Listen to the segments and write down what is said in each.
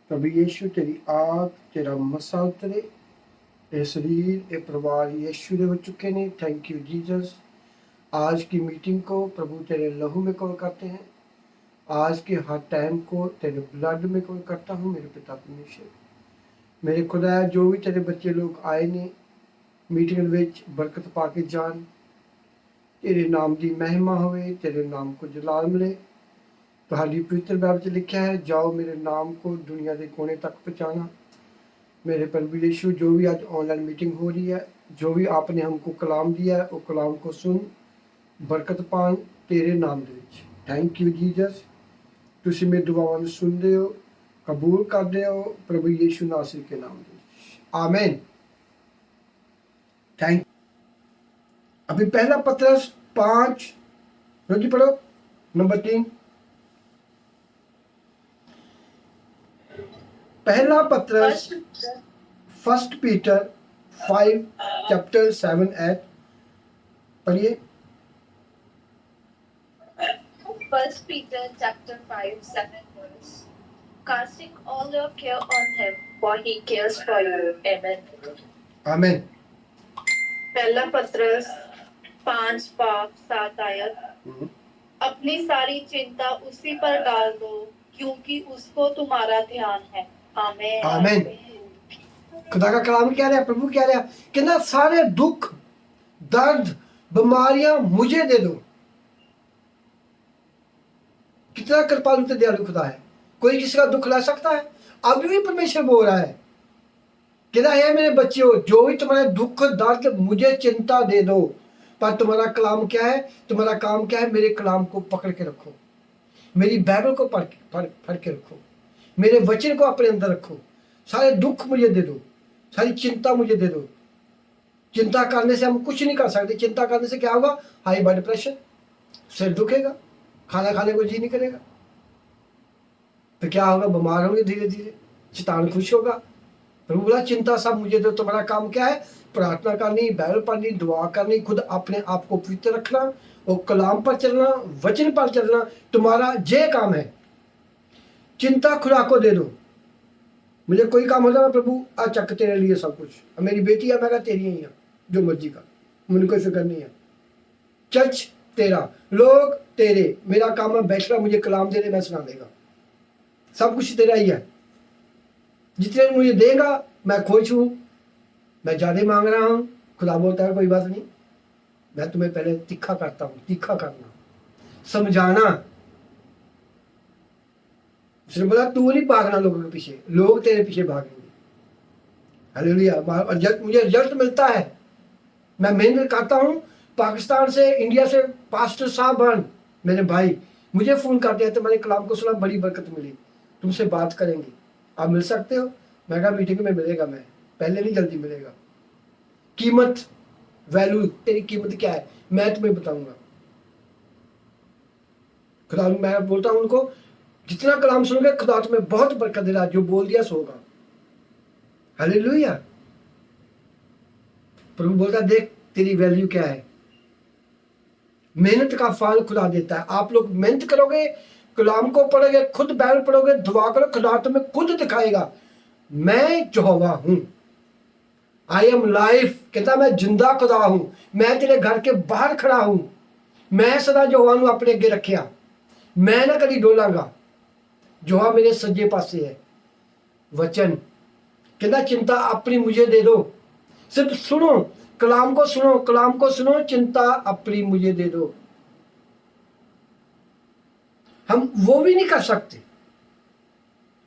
प्रभु यीशु तेरी आग तेरा मसा उतरे ये शरीर ये परिवार यीशु दे हो चुके ने। Thank you Jesus. आज की मीटिंग को प्रभु तेरे लहू में कवर करते हैं। आज के हर टाइम को तेरे ब्लड में कवर करता हूँ मेरे पिता परमेश्वर। मेरे खुदा जो भी तेरे बच्चे लोग आए ने मीटिंग विच बरकत पाके जान। तेरे नाम की महिमा होवे, तेरे नाम को जलाल मिले। तुहाडी पवित्र बाइबल च लिखा है, जाओ मेरे नाम को दुनिया के कोने तक पहुँचाना। मेरे प्रभु यीशु, जो भी आज ऑनलाइन मीटिंग हो रही है, जो भी आपने हमको कलाम दिया है, वो कलाम को सुन बरकत पान तेरे नाम दे विच। Thank you Jesus. तुसी मेरी दुआवां नूं सुनदे हो, कबूल करदे हो प्रभु यीशु नासरी के नाम दे विच। आमीन। थैंक। अभी पहला पत्रस 5 रोजी पढ़ो, नंबर 3। पहला पत्रस फर्स्ट पीटर 5 चैप्टर 7 8 पढ़िए। First Peter chapter 5 7 verse. Casting all your care on him, for he cares for you. Amen. आमीन। पहला पत्रस 5 पाप 7 आयत। अपनी सारी चिंता उसी पर डाल दो, क्योंकि उसको तुम्हारा ध्यान है। आमीन। आमीन। खुदा का कलाम क्या रहा, प्रभु क्या रहा, कहना सारे दुख दर्द बीमारियां मुझे दे दो। कितना कृपालु तो दयालु खुदा है। कोई किसी का दुख ला सकता है? अभी भी परमेश्वर बोल रहा है, कहना है मेरे बच्चों, जो भी तुम्हारे दुख दर्द मुझे चिंता दे दो। पर तुम्हारा कलाम क्या है, तुम्हारा काम क्या है? मेरे कलाम को पकड़ के रखो, मेरी बाइबल को पढ़ के रखो, मेरे वचन को अपने अंदर रखो। सारे दुख मुझे दे दो, सारी चिंता मुझे दे दो। चिंता करने से हम कुछ नहीं कर सकते। चिंता करने से क्या होगा? हाई ब्लड प्रेशर, सिर दुखेगा, खाना खाने को जी नहीं करेगा, तो क्या होगा? बीमार होंगे धीरे धीरे, शैतान खुश होगा। प्रभु बोला चिंता सब मुझे दो। तुम्हारा काम क्या है? प्रार्थना करनी, बाइबल पढ़नी, दुआ करनी, खुद अपने आप को पवित्र रखना और कलाम पर चलना, वचन पर चलना। तुम्हारा ये काम है। चिंता खुदा को दे दो। मुझे कोई काम होता है प्रभु आ चक तेरे लिए सब कुछ, मेरी बेटी है, मैं कहा तेरी ही है, जो मर्जी का, मुझे कोई फिक्र नहीं है। चर्च तेरा, लोग तेरे, मेरा काम है बैठना, मुझे कलाम दे दे, मैं सुना देगा। सब कुछ तेरा ही है। जितने मुझे देगा मैं खुश हूँ। मैं ज़्यादा मांग रहा हूँ, खुदा बोलता है कोई बात नहीं, मैं तुम्हें पहले तीखा करता हूँ। तीखा करना, समझाना। उसने बोला तू नहीं भागना लोगों के पीछे, लोग तेरे पीछे भागेंगे। हालेलुया। और मुझे रिजल्ट मिलता है। मैं मेहनत करता हूँ। पाकिस्तान से, इंडिया से पास्टर साहब मेरे भाई मुझे फ़ोन करते हैं, तुम्हारे कलाम को सुना, बड़ी बरकत मिली, तुमसे बात करेंगे, आप मिल सकते हो? मैं कहा मीटिंग में मिलेगा, मैं पहले नहीं, जल्दी मिलेगा। कीमत, वैल्यू, तेरी कीमत क्या है मैं तुम्हें बताऊंगा। खुदा, मैं बोलता हूँ उनको, जितना कलाम सुनोगे खुदा तुम्हें बहुत बरकत दे रहा, जो बोल दिया सो होगा। हालेलुया। प्रभु बोलता देख तेरी वैल्यू क्या है। मेहनत का फल खुदा देता है। आप लोग मेहनत करोगे, कलाम को पढ़ोगे, खुद बाइबल पढ़ोगे, दुआ करो, खुदा तुम्हें खुद दिखाएगा मैं यहोवा हूं। आई एम लाइफ, कहता मैं जिंदा खुदा हूं। मैं तेरे घर के बाहर खड़ा हूं। मैं सदा यहोवा नूं अपने अगे रखिया, मैं ना कभी डोलांगा। यहोवा मेरे सज्जे पासे है। वचन कहता चिंता अपनी मुझे दे दो। सिर्फ सुनो, कलाम को सुनो, कलाम को सुनो, चिंता अपनी मुझे दे दो। हम वो भी नहीं कर सकते।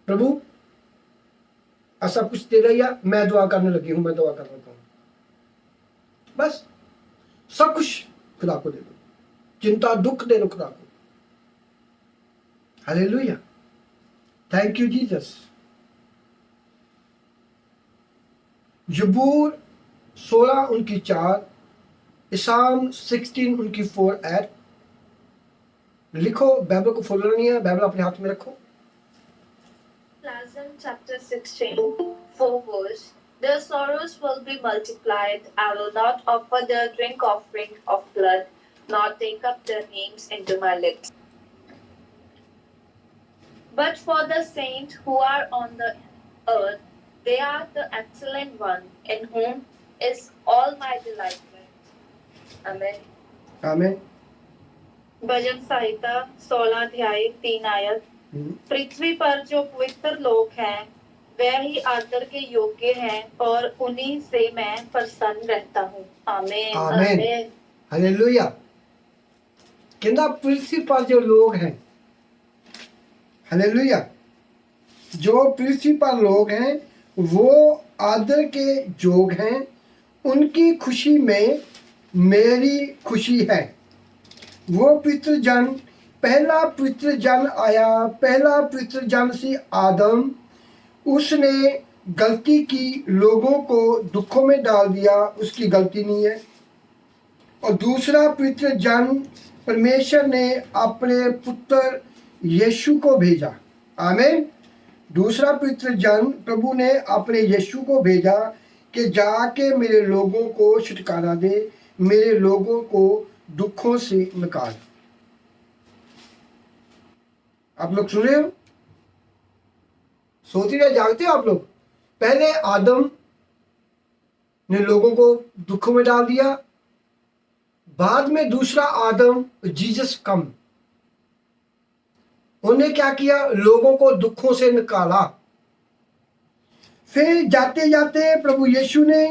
प्रभु ऐसा कुछ दे रही है, मैं दुआ करने लगी हूं, मैं दुआ कर रहा हूं, बस सब कुछ खुदा को दे दो। चिंता दुख दे दो खुदा को। हालेलुया। Thank you Jesus. जबूर 16 उनकी 4, इसाम 16 उनकी 4 8। लिखो, बाइबल को फॉलो नहीं है, बाइबल अपने हाथ में रखो। Psalm chapter 16 4 verse. Their sorrows will be multiplied. I will not offer their drink offering of blood, nor take up their names into my lips. But for the saints who are on the earth, they are the excellent one, in whom is all my delightment. Amen. आमीन। भजन संहिता 16 अध्याय 3 आयत। पृथ्वी पर जो पवित्र लोग हैं वे ही आदर के योग्य हैं और उन्हीं से मैं प्रसन्न रहता हूँ। आमीन आमीन। हालेलुया। कहना पृथ्वी पर जो लोग हैं, हालेलुया, जो पृथ्वी पर लोग हैं वो आदर के जोग हैं, उनकी खुशी में मेरी खुशी है। वो पवित्र जन, पहला पवित्र जन आया, पहला पवित्र जन सी आदम, उसने गलती की, लोगों को दुखों में डाल दिया, उसकी गलती नहीं है। और दूसरा पवित्र जन परमेश्वर ने अपने पुत्र यीशु को भेजा। आमीन। दूसरा पवित्र जन प्रभु ने अपने यीशु को भेजा कि जाके मेरे लोगों को छुटकारा दे, मेरे लोगों को दुखों से निकाल। आप लोग सुन रहे हो? सोते रहे, जागते हो आप लोग? पहले आदम ने लोगों को दुखों में डाल दिया, बाद में दूसरा आदम जीसस कम, उन्हें क्या किया? लोगों को दुखों से निकाला। फिर जाते जाते प्रभु यीशु ने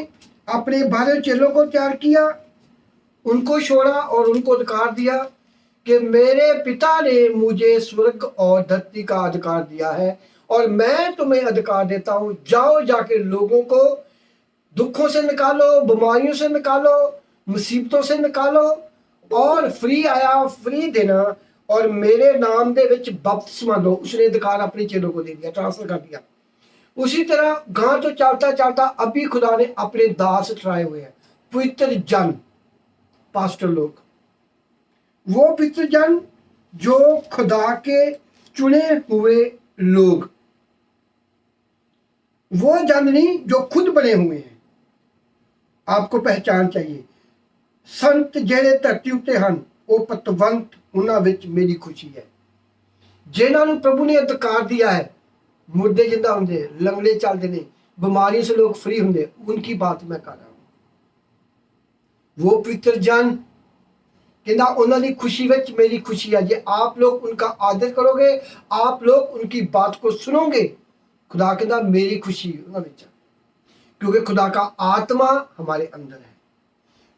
अपने 12 चेलों को तैयार किया, उनको छोड़ा और उनको अधिकार दिया कि मेरे पिता ने मुझे स्वर्ग और धरती का अधिकार दिया है और मैं तुम्हें अधिकार देता हूं, जाओ जाके लोगों को दुखों से निकालो, बीमारियों से निकालो, मुसीबतों से निकालो, और फ्री आया, फ्री देना, और मेरे नाम दे विच बपतिस्मा दो। उसने अधिकार अपने चेलों को दे दिया, ट्रांसफर कर दिया। उसी तरह गां तो चलता चलता अभी खुदा ने अपने दास ठहराए हुए हैं, पवित्र जन, पास्टर लोग। वो पवित्र जन जो खुदा के चुने हुए लोग, वो जन नहीं जो खुद बने हुए हैं। आपको पहचान चाहिए। संत जेड़े धरती उत्ते हन वो पतवंत, उन्हां विच मेरी खुशी है। जिन्हां नूं प्रभु ने अधिकार दिया है, मुर्दे जिंदा होंदे, लंगड़े चलते ने, बीमारियों से लोग फ्री होंदे, उनकी बात मैं कर रहा हूं। वो पवित्र जन कहना उन्हां दी खुशी विच मेरी खुशी है। जे आप लोग उनका आदर करोगे, आप लोग उनकी बात को सुनोगे, खुदा कहना मेरी खुशी उन्हां विच, क्योंकि खुदा का आत्मा हमारे अंदर है,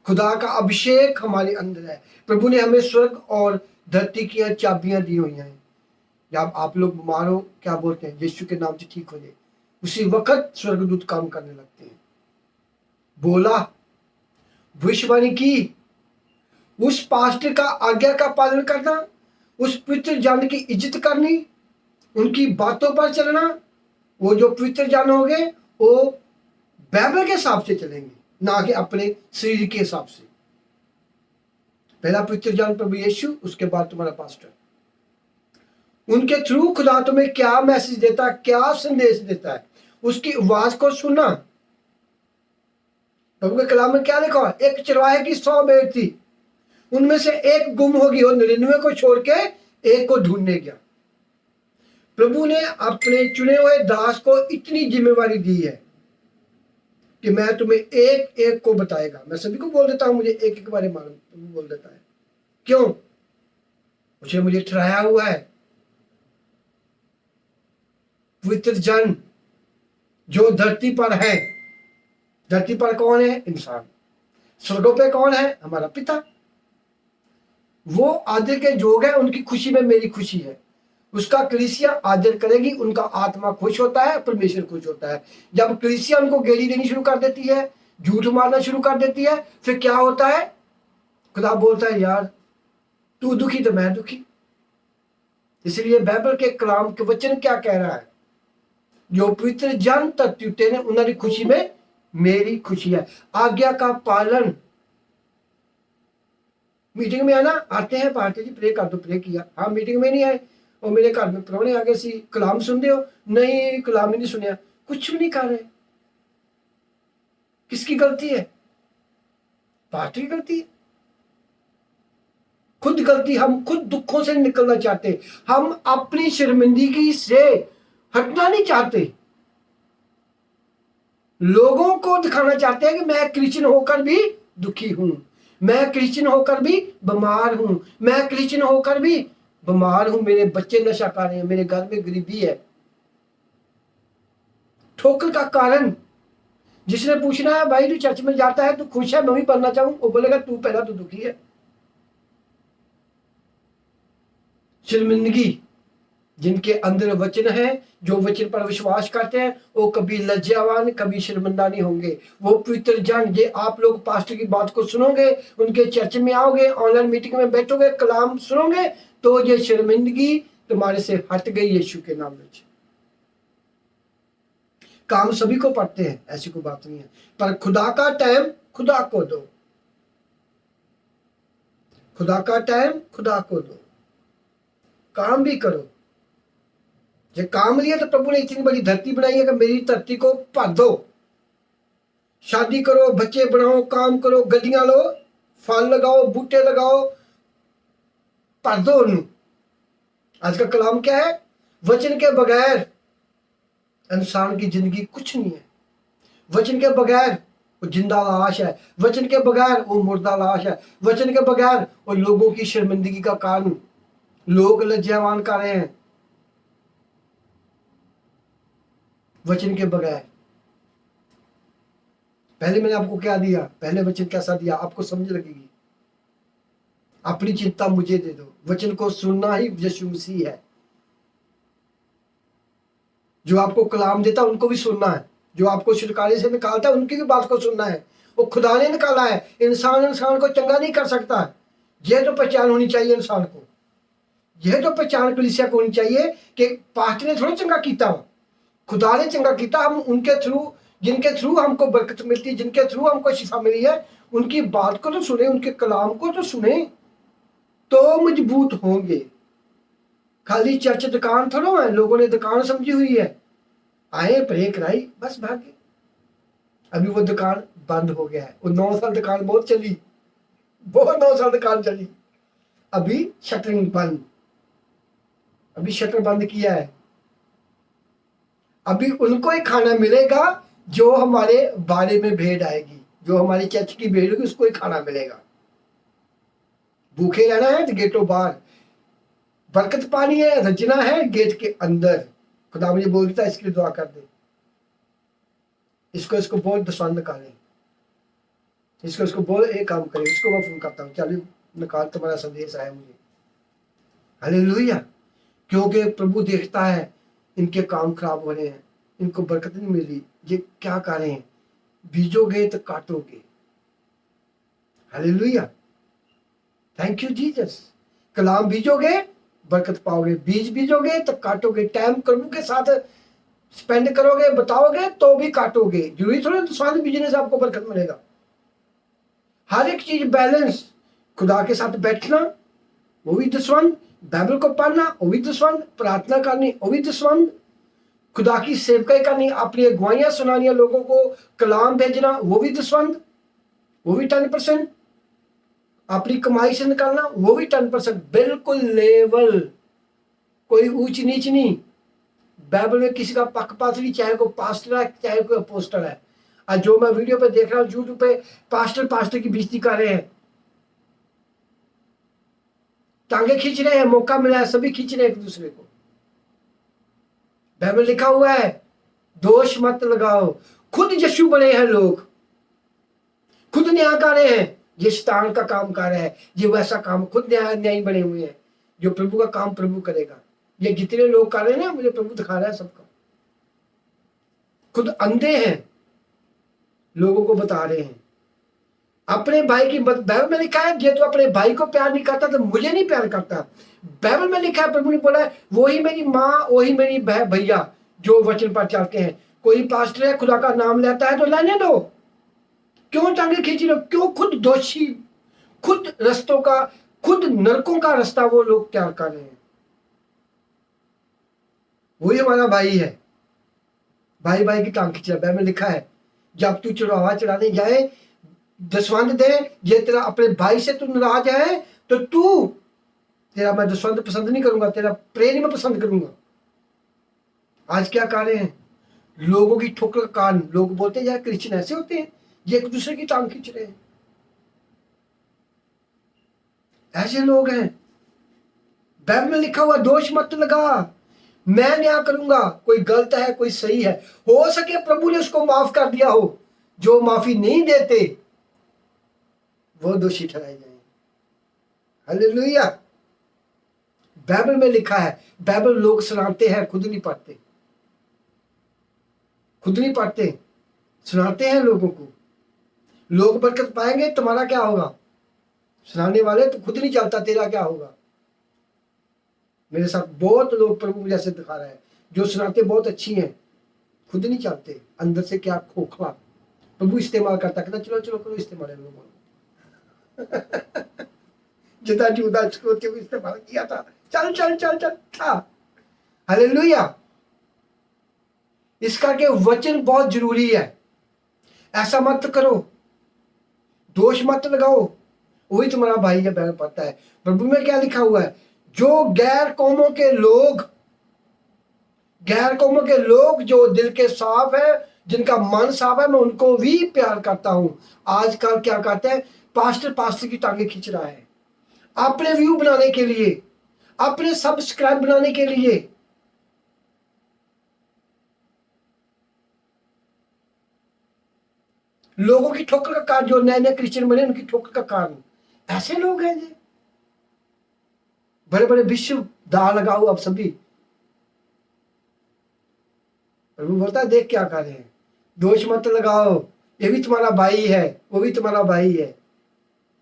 खुदा का अभिषेक हमारे अंदर है। प्रभु ने हमें स्वर्ग और धरती की चाबियां दी हुई हैं। जब आप लोग बीमार हो, क्या बोलते हैं? यीशु के नाम से ठीक हो जाए, उसी वक्त स्वर्गदूत काम करने लगते हैं। बोला, भविष्यवाणी की, उस पास्टर का आज्ञा का पालन करना, उस पवित्र जन की इज्जत करनी, उनकी बातों पर चलना। वो जो पवित्र जन हो गए वो बाइबल के हिसाब से चलेंगे, ना कि अपने शरीर के हिसाब से। पहला पवित्र जन प्रभु यीशु, उसके बाद तुम्हारा पास्टर। उनके थ्रू खुदा तुम्हें क्या मैसेज देता है, क्या संदेश देता है, उसकी आवाज को सुनना। प्रभु के कलाम में क्या लिखा है? एक चरवाहे की 100 भेड़ थी, उनमें से एक गुम होगी और 99 को छोड़ के एक को ढूंढने गया। प्रभु ने अपने चुने हुए दास को इतनी जिम्मेवारी दी है कि मैं तुम्हें एक एक को बताएगा। मैं सभी को बोल देता हूं, मुझे एक एक बारे मालूम, प्रभु बोल देता है। क्यों? उसने मुझे ठहराया हुआ है। पवित्र जन जो धरती पर है, धरती पर कौन है? इंसान। स्वर्गों पे कौन है? हमारा पिता। वो आदर के जोग है, उनकी खुशी में मेरी खुशी है। उसका कलीसिया आदर करेगी, उनका आत्मा खुश होता है, परमेश्वर खुश होता है। जब कलीसिया उनको गेड़ी देनी शुरू कर देती है, झूठ मारना शुरू कर देती है, फिर क्या होता है? खुदा बोलता है यार तू दुखी तो मैं दुखी। इसलिए बाइबल के कलाम के वचन क्या कह रहा है? जो पवित्र जन तत्ते ने उन्होंने खुशी में मेरी खुशी है। आज्ञा का पालन। मीटिंग में आना, आते हैं पार्टी जी प्रे कर दो, प्रे किया, हाँ मीटिंग में नहीं आए और मेरे घर में प्राहुणे आ गए सी, कलाम सुनते हो? नहीं कलाम ही नहीं सुनिया। कुछ भी नहीं कर रहे। किसकी गलती है? पार्टी की गलती है। खुद गलती, हम खुद दुखों से निकलना चाहते, हम अपनी शर्मिंदगी से हटना नहीं चाहते, लोगों को दिखाना चाहते हैं कि मैं क्रिश्चियन होकर भी दुखी हूं, मैं क्रिश्चियन होकर भी बीमार हूं, मैं क्रिश्चियन होकर भी बीमार हूं, मेरे बच्चे नशा कर रहे हैं, मेरे घर में गरीबी है। ठोकर का कारण, जिसने पूछना है भाई तू चर्च में जाता है, तू खुश है, मैं भी पढ़ना चाहूं, वो बोलेगा तू पहला तो दुखी है। शर्मिंदगी, जिनके अंदर वचन है, जो वचन पर विश्वास करते हैं, वो कभी लज्जावान, कभी शर्मिंदा नहीं होंगे। वो पवित्र जन, जे आप लोग पास्टर की बात को सुनोगे, उनके चर्च में आओगे, ऑनलाइन मीटिंग में बैठोगे, कलाम सुनोगे, तो ये शर्मिंदगी तुम्हारे से हट गई यीशु के नाम में। काम सभी को पढ़ते हैं, ऐसी कोई बात नहीं है, पर खुदा का टाइम खुदा को दो, खुदा का टाइम खुदा को दो, काम भी करो। जब काम लिया तो प्रभु ने इतनी बड़ी धरती बनाई है कि मेरी धरती को भर दो, शादी करो, बच्चे बनाओ, काम करो, गड्डियां लो, फल लगाओ, बूटे लगाओ, भर दो उन्हें। आज का कलाम क्या है? वचन के बगैर इंसान की जिंदगी कुछ नहीं है, वचन के बगैर वो जिंदा लाश है, वचन के बगैर वो मुर्दा लाश है, वचन के बगैर वो लोगों की शर्मिंदगी का कारण, लोग लज्जावान कर रहे हैं वचन के बगैर। पहले मैंने आपको क्या दिया, पहले वचन कैसा दिया, आपको समझ लगेगी। अपनी चिंता मुझे दे दो, वचन को सुनना ही यीशु मसीह है। जो आपको कलाम देता है उनको भी सुनना है, जो आपको छुटकारे से निकालता है उनकी भी बात को सुनना है। वो खुदा ने निकाला है, इंसान को चंगा नहीं कर सकता। यह तो पहचान होनी चाहिए इंसान को, यह तो पहचान कलीसिया को होनी चाहिए कि पास्टर ने थोड़ा चंगा किया, खुदा ने चंगा किया। हम उनके थ्रू, जिनके थ्रू हमको बरकत मिलती है, जिनके थ्रू हमको शिफा मिली है, उनकी बात को तो सुने, उनके कलाम को तो सुने, तो मजबूत होंगे। खाली चर्च दुकान थोड़ा है, लोगों ने दुकान समझी हुई है, आए प्रे कराई बस भागे। अभी वो दुकान बंद हो गया है। वो 9 साल दुकान बहुत चली, बहुत 9 साल दुकान चली, अभी शटरिंग बंद, अभी शटर बंद किया है। अभी उनको ही खाना मिलेगा जो हमारे बारे में भेड़ आएगी, जो हमारी चर्च की भेड़ होगी, उसको ही खाना मिलेगा। भूखे रहना है तो गेटों बाहर, बरकत पानी है, रजना है गेट के अंदर। खुदा मुझे बोलता है इसके लिए दुआ कर दे, इसको बहुत दसवान निकाले, इसको बोल एक काम करे, इसको मैं फोन करता हूँ, चलो निकाल, तुम्हारा संदेश आया मुझे। हालेलुया। क्योंकि प्रभु देखता है इनके काम खराब हो रहे हैं, इनको बरकत नहीं मिल रही, ये क्या करें? बीजोगे तो काटोगे। Hallelujah, thank you Jesus. कलाम बीजोगे बरकत पाओगे, बीज बीजोगे तो काटोगे। टाइम प्रभु के साथ स्पेंड करोगे, बताओगे तो भी काटोगे। जरूरी थोड़ा दूसरा बिजनेस आपको बरकत मिलेगा। हर एक चीज बैलेंस, खुदा के साथ बैठना वो भी दसवंद, बाइबल को पढ़ना वो भी दसवंद, प्रार्थना करनी वो भी दसवंद, खुदा की सेवकाई करनी, अपनी अगुवाइयां सुनानी, लोगों को कलाम भेजना वो भी दसवंद, वो भी 10%, अपनी कमाई से निकालना वो भी 10%। बिल्कुल लेवल, कोई ऊंच नीच नहीं। बाइबल में किसी का पक्षपात नहीं, चाहे कोई पास्टर है चाहे कोई अपोस्टल है। और जो मैं वीडियो पे देख रहा हूँ यूट्यूब पे, पास्टर की बेइज्जती कर रहे हैं, टांगे खींच रहे हैं, मौका मिला है सभी खींच रहे हैं एक दूसरे को। बाइबल लिखा हुआ है दोष मत लगाओ। खुद यीशु बने हैं लोग, खुद न्याय कर रहे हैं, ये शैतान का काम कर रहा है, ये वैसा काम, खुद न्यायी बने हुए हैं। जो प्रभु का काम प्रभु करेगा। ये जितने लोग कर रहे हैं ना, मुझे प्रभु दिखा रहा है सबका। खुद अंधे हैं, लोगों को बता रहे हैं। अपने भाई की बाइबल में लिखा है, ये तो अपने भाई को प्यार नहीं करता तो मुझे नहीं प्यार करता। बाइबल में लिखा है, प्रभु ने बोला है, वही मेरी माँ वही मेरी भैया जो वचन पर चलते हैं। कोई पास्टर है खुदा का नाम लेता है तो लेने दो, क्यों टांगे खींच रहे हो? क्यों खुद दोषी, खुद रस्तों का, खुद नरकों का रास्ता वो लोग तैयार कर रहे हैं। वही हमारा भाई है, भाई भाई की टांग खींच रहा है। बाइबल में लिखा है जब तू चढ़ावा चढ़ाने जाए दसवंध दे, ये तेरा अपने भाई से तू नाराज है तो तू, तेरा मैं द्वंद पसंद नहीं करूंगा, तेरा प्रेम मैं पसंद करूंगा। आज क्या कर रहे हैं? लोगों की ठोकर का कारण, लोग बोलते हैं यार क्रिश्चियन ऐसे होते हैं, ये एक दूसरे की टांग खींच रहे हैं। ऐसे लोग हैं। बाइबल में लिखा हुआ दोष मत लगा, मैं न्याय करूंगा। कोई गलत है, कोई सही है, हो सके प्रभु ने उसको माफ कर दिया हो। जो माफी नहीं देते वो दोषी ठहराए जाएंगे। हालेलुया। बाइबल में लिखा है, बाइबल लोग सुनाते हैं, खुद नहीं पढ़ते, खुद नहीं पढ़ते, सुनाते हैं लोगों को। लोग बरकत पाएंगे, तुम्हारा क्या होगा? सुनाने वाले तो खुद नहीं चलता, तेरा क्या होगा? मेरे साथ बहुत लोग प्रभु जैसे दिखा रहे हैं, जो सुनाते बहुत अच्छी हैं, खुद नहीं चाहते, अंदर से क्या खोखला। प्रभु इस्तेमाल करता, कहता चलो चलो करो इस्तेमाल लोगों जितना जुदा को इस्तेमाल किया था, चल चल चल चल था। हालेलुया। इस करके वचन बहुत जरूरी है। ऐसा मत करो, दोष मत लगाओ, वही तुम्हारा भाई या बहन पड़ता है। प्रभु में क्या लिखा हुआ है? जो गैर कौमों के लोग, गैर कौमों के लोग जो दिल के साफ है, जिनका मन साफ है, मैं उनको भी प्यार करता हूं। आजकल क्या करते हैं? पास्टर की टांगे खींच रहा है अपने व्यू बनाने के लिए, अपने सब्सक्राइब बनाने के लिए। लोगों की ठोकर का कारण, जो नए नए क्रिश्चियन बने उनकी ठोकर का कारण ऐसे लोग हैं जी। बड़े बड़े विश्व दांव लगाओ अब सभी। प्रभु बोलता है देख क्या कर रहे हैं, दोष मत लगाओ, ये भी तुम्हारा भाई है, वो भी तुम्हारा भाई है।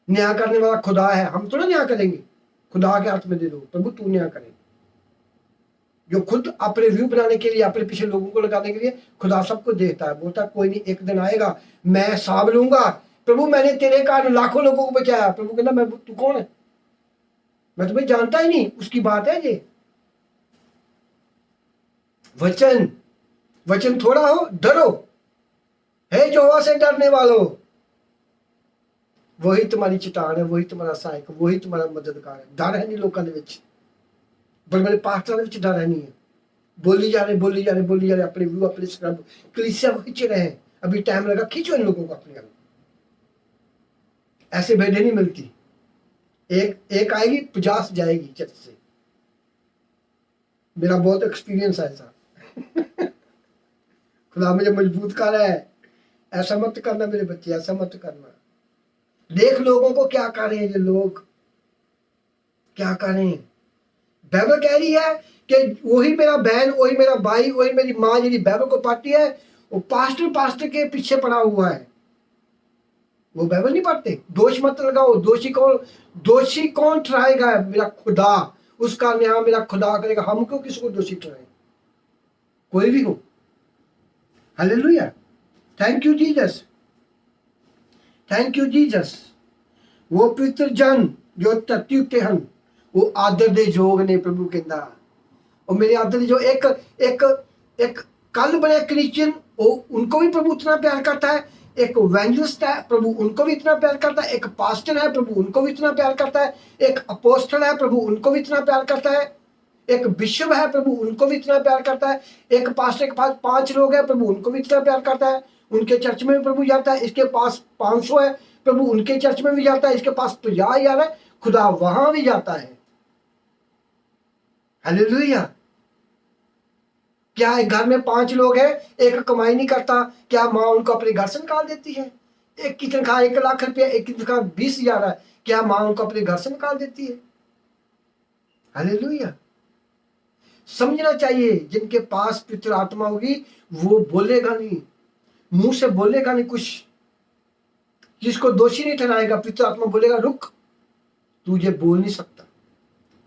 न्याय करने वाला खुदा है, हम थोड़ा न्याय करेंगे, खुदा के हाथ में दे दो, प्रभु तू न्याय करे। जो खुद अपने व्यू बनाने के लिए, अपने पीछे लोगों को लगाने के लिए, खुदा सबको देखता है। बोलता है कोई नहीं, एक दिन आएगा मैं हिसाब लूंगा। प्रभु मैंने तेरे कारण लाखों लोगों को बचाया। प्रभु कहना मैं, तू कौन है? मैं तुम्हें जानता ही नहीं। उसकी बात है ये। वचन, वचन थोड़ा हो, डरो, हे यहोवा से डरने वालों, वही तुम्हारी चट्टान है, वही तुम्हारा सहायक, वही तुम्हारा मददगार है। डर है नहीं लोगों के विच, बड़े बड़े पास्टरों के डर है नहीं है। बोली जा रहे बोली जा रहे बोली जा रहे, अपने व्यू अपने स्क्रब कलीसिया को खींच रहे हैं। अभी टाइम लगा, खींचो इन लोगों को अपने आप। ऐसे भेड़े नहीं मिलती, एक आएगी 50 जाएगी चर्च से। मेरा बहुत एक्सपीरियंस है ऐसा। खुदा मुझे मजबूत कर रहा है, ऐसा मत करना मेरे बच्चे, ऐसा मत करना। देख लोगों को क्या कर रहे हैं, ये लोग क्या कर रहे हैं। बाइबल कह रही है कि वही मेरा बहन, वही मेरा भाई, वही मेरी माँ यदि बाइबल को पढ़ती है, वो पास्टर के पीछे पड़ा हुआ है, वो बाइबल नहीं पढ़ते। दोष मत लगाओ, दोषी कौन ठहराएगा? मेरा खुदा, उसका न्याय मेरा खुदा करेगा। हम क्यों किसी को दोषी ठहराए? कोई भी हो। Hallelujah. Thank you Jesus, thank you Jesus. वो पवित्र जन जो धरती उत्ते हन, वो आदर दे जोग ने। प्रभु कहता, और मेरे आदर जो एक एक एक कल बने क्रिश्चियन, वो उनको भी प्रभु उतना प्यार करता है। एक इवेंजलिस्ट है, प्रभु उनको भी इतना प्यार करता है। एक पास्टर है, प्रभु उनको भी इतना प्यार करता है। एक अपोस्टल है, प्रभु उनको भी इतना प्यार करता है। एक बिशप है, प्रभु उनको भी इतना प्यार करता है। एक पास्टर के पास 5 लोग हैं, प्रभु उनको भी इतना प्यार करता है। उनके चर्च में भी प्रभु जाता है। इसके पास 500 है, प्रभु उनके चर्च में भी जाता है। इसके पास 50,000 है, खुदा वहां भी जाता है। हालेलुया। क्या एक घर में 5 लोग हैं, एक कमाई नहीं करता, क्या माँ उनको अपने घर से निकाल देती है? एक की तनख्वाह 1 लाख रुपया, एक की तनख्वाह 20,000 है, क्या माँ उनको अपने घर से निकाल देती है? हालेलुया। समझना चाहिए, जिनके पास पवित्र आत्मा होगी वो बोलेगा नहीं, मुंह से बोलेगा नहीं कुछ, जिसको दोषी नहीं ठहराएगा। पवित्र आत्मा बोलेगा रुक, तुझे बोल नहीं सकता।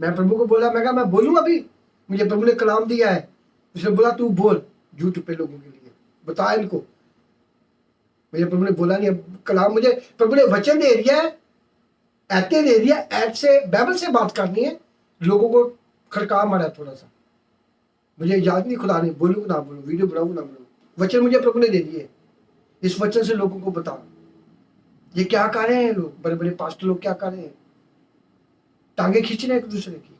मैं प्रभु को बोला, मैं कहा मैं बोलूँ अभी, मुझे प्रभु ने कलाम दिया है। उसने बोला तू बोल झूठ पे लोगों के लिए, बता इनको। मुझे प्रभु ने बोला नहीं, कलाम मुझे प्रभु ने वचन दे दिया है, ऐते दे दिया, ऐट से बाइबल से बात करनी है। लोगों को खड़का मारा थोड़ा सा, मुझे याद नहीं, खुदा नहीं बोलूँ ना बोलूँ, वीडियो बनाऊँ ना बनाऊँ, वचन मुझे प्रभु ने दे दिए। इस वचन से लोगों को बता, ये क्या कर रहे हैं लोग, बड़े बड़े पास्टर लोग क्या कर रहे हैं। टांगे खींचने एक दूसरे की।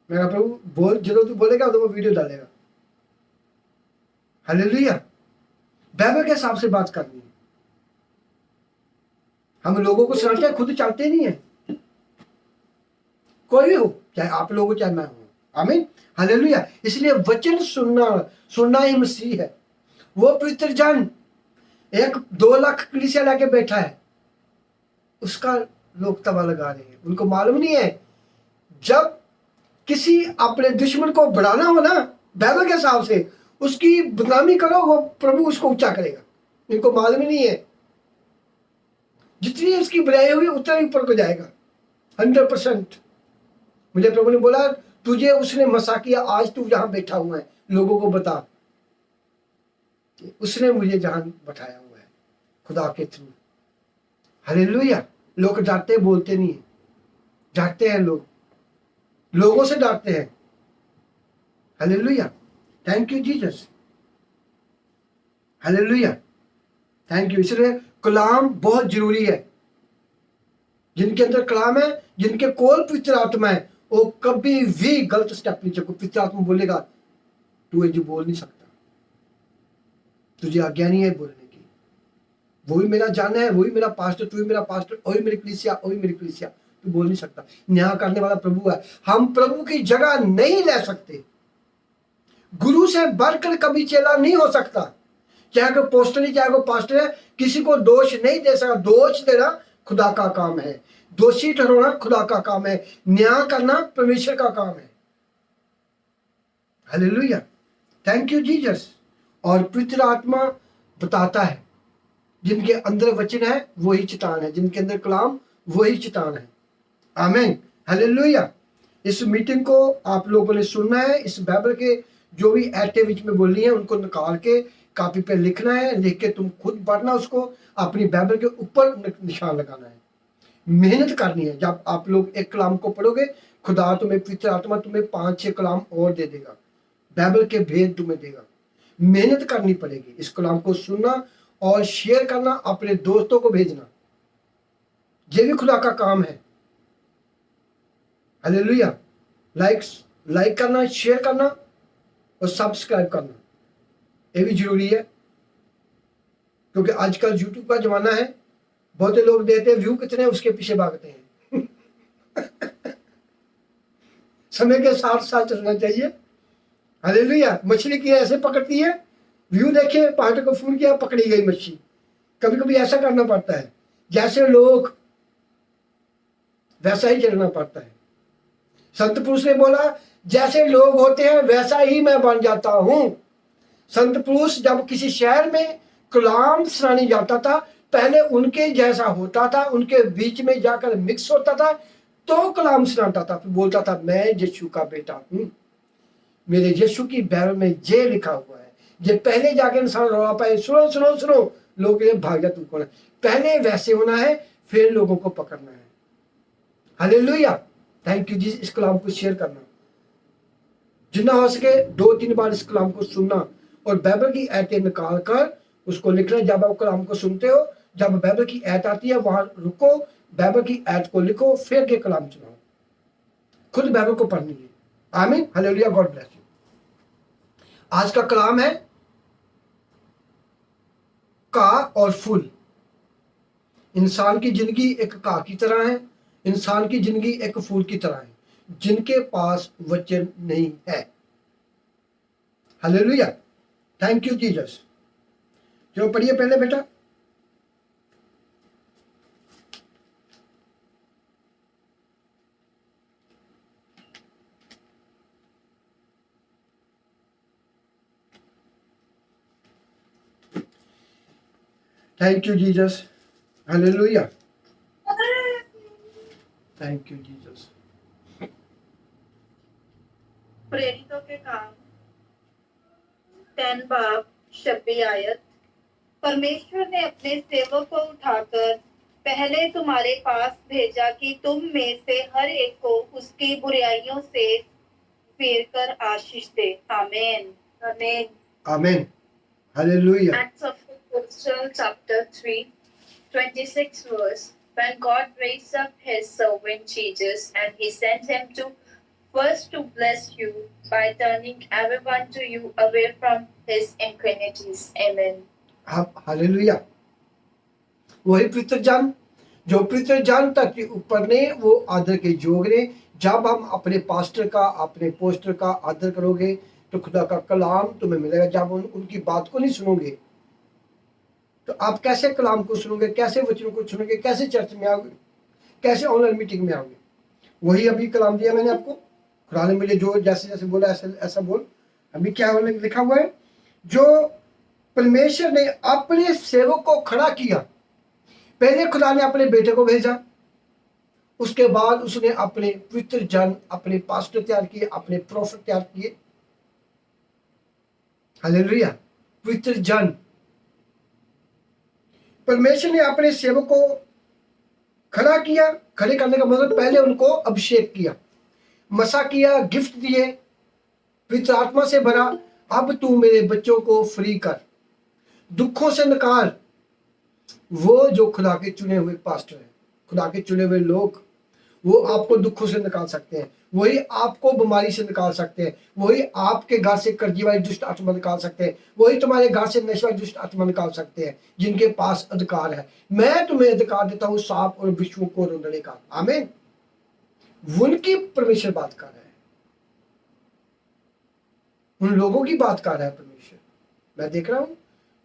मेरा प्रभु बोल, जरूर तू बोलेगा तो वो वीडियो डालेगा। हालेलुया। बाइबल के हिसाब से बात करनी है। हम लोगों को सुनाते हैं, खुद चलते नहीं है। कोई भी हो, चाहे आप लोग हो चाहे मैं हूं। आमीन। हालेलुया। इसलिए वचन सुनना ही मसीह है। वो पवित्र जन एक 2 लाख कलीसिया लाके बैठा है, उसका लोग तवा लगा रहे हैं। उनको मालूम नहीं है, जब किसी अपने दुश्मन को बढ़ाना हो ना बाइबल के हिसाब से, उसकी बदनामी करो, वो प्रभु उसको ऊंचा करेगा। इनको मालूम ही नहीं है, जितनी उसकी बुराई हुई उतना ही ऊपर को जाएगा 100%। मुझे प्रभु ने बोला, तुझे उसने मसा किया, आज तू जहां बैठा हुआ है, लोगों को बता उसने मुझे जहां बैठाया हुआ है, खुदा के थ्रू। हालेलुया। लोग डरते बोलते नहीं है, डरते हैं लोग, लोगों से डरते हैं। Hallelujah. Thank you Jesus. Hallelujah. Thank you. इसलिए कलाम बहुत जरूरी है। जिनके अंदर कलाम है, जिनके कोल पवित्र आत्मा है, वो कभी भी गलत स्टेप नहीं चुको। पवित्र आत्मा बोलेगा तू ये जो बोल नहीं सकता, तुझे आज्ञा नहीं है बोलने की। वही मेरा जाना है, वही मेरा पास्टर, तू ही मेरा पास्टर, वही मेरी कलीसिया, वही मेरी कलीसिया, तू बोल नहीं सकता। न्याय करने वाला प्रभु है। हम प्रभु की जगह नहीं ले सकते। गुरु से बढ़कर कभी चेला नहीं हो सकता। चाहे कोई पोस्टर नहीं, चाहे कोई पास्टर है, किसी को दोष नहीं दे सकता। दोष देना खुदा का काम है, दोषी ठहराना खुदा का काम है, न्याय करना परमेश्वर का काम है। हालेलुया। Thank you Jesus. और पवित्र आत्मा बताता है, जिनके अंदर वचन है वही चट्टान है, जिनके अंदर कलाम वही चट्टान है। आमीन। हालेलुया। इस मीटिंग को आप लोगों ने सुनना है। इस बाइबल के जो भी ऐटे विच में बोलनी है, उनको निकाल के कॉपी पे लिखना है, लिख के तुम खुद पढ़ना, उसको अपनी बाइबल के ऊपर निशान लगाना है। मेहनत करनी है। जब आप लोग एक कलाम को पढ़ोगे, खुदा तुम्हें, पवित्र आत्मा तुम्हें 5-6 कलाम और दे देगा, बाइबल के भेद तुम्हें देगा। मेहनत करनी पड़ेगी। इस कलाम को सुनना और शेयर करना, अपने दोस्तों को भेजना, ये भी खुदा का काम है। हालेलुया। लाइक करना, शेयर करना और सब्सक्राइब करना, ये भी जरूरी है, क्योंकि आजकल यूट्यूब का जमाना है। बहुत लोग देते हैं व्यू कितने, उसके पीछे भागते हैं। समय के साथ साथ चलना चाहिए। हालेलुया। मछली की ऐसे पकड़ती है, व्यू देखे, पार्टनर को फोन किया, पकड़ी गई मछली। कभी कभी ऐसा करना पड़ता है, जैसे लोग वैसा ही चलना पड़ता है। संत पुरुष ने बोला, जैसे लोग होते हैं वैसा ही मैं बन जाता हूं। संत पुरुष जब किसी शहर में कलाम सुनाने जाता था, पहले उनके जैसा होता था, उनके बीच में जाकर मिक्स होता था, तो कलाम सुनाता था, फिर बोलता था मैं यीशु का बेटा हूं, मेरे यीशु की बाइबल में ये लिखा हुआ है। ये पहले जाके इंसान रौला पाए, सुनो सुनो सुनो, लोग ये भाग जा, तू कौन है। पहले वैसे होना है, फिर लोगों को पकड़ना है। हालेलुया। थैंक यू जी। इस कलाम को शेयर करना, जितना हो सके 2-3 बार इस कलाम को सुनना और बाइबल की आयतें निकाल कर उसको लिखना। जब आप कलाम को सुनते हो, जब बाइबल की आयत आती है, वहां रुको, बाइबल की आयत को लिखो, फिर के कलाम सुनाओ। खुद बाइबल को पढ़नी है। आमीन। हालेलुया। God bless you. आज का कलाम है का और फूल। इंसान की जिंदगी एक का की तरह है, इंसान की जिंदगी एक फूल की तरह है, जिनके पास वचन नहीं है। हालेलुया। Thank you Jesus. जो पढ़िए पहले बेटा। Thank you Jesus. Hallelujah. Thank you Jesus. प्रेरितों के काम 10 बाब 26 आयत। परमेश्वर ने अपने सेवक को उठाकर पहले तुम्हारे पास भेजा कि तुम में से हर एक को उसकी बुराइयों से फेर कर आशीष दे। आमीन। आमीन। आमीन। Hallelujah. Acts of the Apostles chapter 3 26 verse. when God raised up his servant Jesus and he sent him to first to bless you by turning everyone to you away from his iniquities. Amen. Hallelujah. वही पवित्र जन जो पवित्र जन तक के ऊपर ने वो आदर के जोग ने। जब हम अपने पास्टर का अपने पोस्टर का आदर करोगे तो खुदा का कलाम तुम्हें मिलेगा। जब उनकी बात को नहीं सुनोगे तो आप कैसे कलाम को सुनोगे, कैसे वचनों को सुनोगे, कैसे चर्च में आओगे, कैसे ऑनलाइन मीटिंग में आओगे। वही अभी कलाम दिया मैंने आपको, खुदा ने मुझे जो जैसे जैसे बोला ऐसा बोल। अभी क्या लिखा हुआ है, जो परमेश्वर ने अपने सेवक को खड़ा किया। पहले खुदा ने अपने बेटे को भेजा, उसके बाद उसने अपने पवित्र जन, अपने पास्टर तैयार किए, अपने प्रोफेट तैयार किए। हालेलुया। पवित्र जन, परमेश्वर ने अपने सेवक को खड़ा किया। खड़े करने का मतलब पहले उनको अभिषेक किया, मसा किया, गिफ्ट दिए, पवित्र आत्मा से भरा। अब तू मेरे बच्चों को फ्री कर, दुखों से निकाल। वो जो खुदा के चुने हुए पास्टर हैं, खुदा के चुने हुए लोग, वो आपको दुखों से निकाल सकते हैं। वही आपको बीमारी से निकाल सकते हैं। वही आपके घर से कर्जी वाली दुष्ट आत्मा निकाल सकते हैं। वही तुम्हारे घर से नशे वाली दुष्ट आत्मा निकाल सकते हैं, जिनके पास अधिकार है। मैं तुम्हें अधिकार देता हूं सांप और विषयों को रोकने का। आमीन। उनकी परमेश्वर बात कर रहा है, उन लोगों की बात कर रहा है परमेश्वर। मैं देख रहा हूँ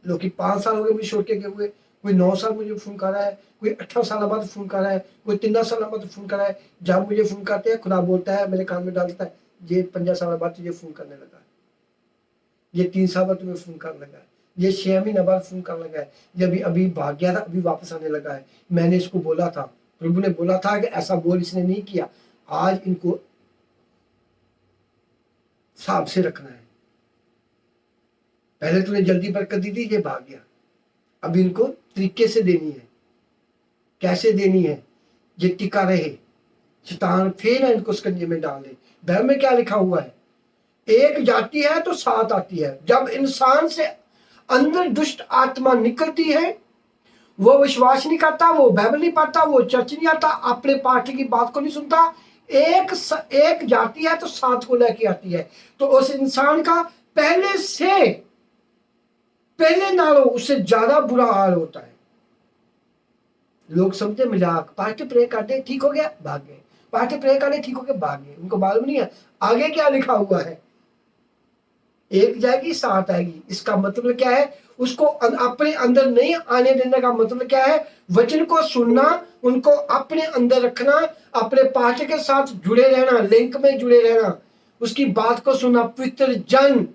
लोग 5 साल हो गए मुझे छोड़ के गए हुए, कोई 9 साल मुझे फोन कर रहा है, कोई 18 साल बाद फोन कर रहा है, कोई 13 साल बाद फोन कर रहा है। जब मुझे फोन करते हैं खुदा बोलता है, मेरे कान में डालता है, ये 15 साल बाद तुझे फोन करने लगा है, ये 3 साल बाद तुम्हें फोन करने लगा है, ये 6 महीने बाद फोन करने लगा है, ये अभी भाग गया था, अभी वापस आने लगा है। मैंने इसको बोला था, प्रभु ने बोला था कि ऐसा बोल, इसने नहीं किया। आज इनको हिसाब से रखना है। पहले तूने जल्दी बरकत दी थी, ये भाग गया, अब इनको तरीके से देनी है। कैसे देनी है? ये टिका रहे, शैतान फिर इनको स्कंजे में डाल दे। बाइबल में क्या लिखा हुआ है, एक जाती है तो 7 आती है। जब इंसान से अंदर दुष्ट आत्मा निकलती है, वो विश्वास नहीं करता, वो बाइबल नहीं पढ़ता, वो चर्च नहीं आता, अपने पार्टी की बात को नहीं सुनता। एक जाती है तो 7 को लेके आती है। तो उस इंसान का पहले नालों उससे ज्यादा बुरा हाल होता है। लोग समझते मजाक, पार्टी प्रे करते ठीक हो गया, भाग गए, पार्टी प्रे करते ठीक हो गया, भाग गए। उनको मालूम नहीं है आगे क्या लिखा हुआ है। एक जाएगी 7 आएगी। इसका मतलब क्या है? उसको अपने अंदर नहीं आने देने का मतलब क्या है? वचन को सुनना, उनको अपने अंदर रखना, अपने पास्टर के साथ जुड़े रहना, लिंक में जुड़े रहना, उसकी बात को सुनना। पवित्र जन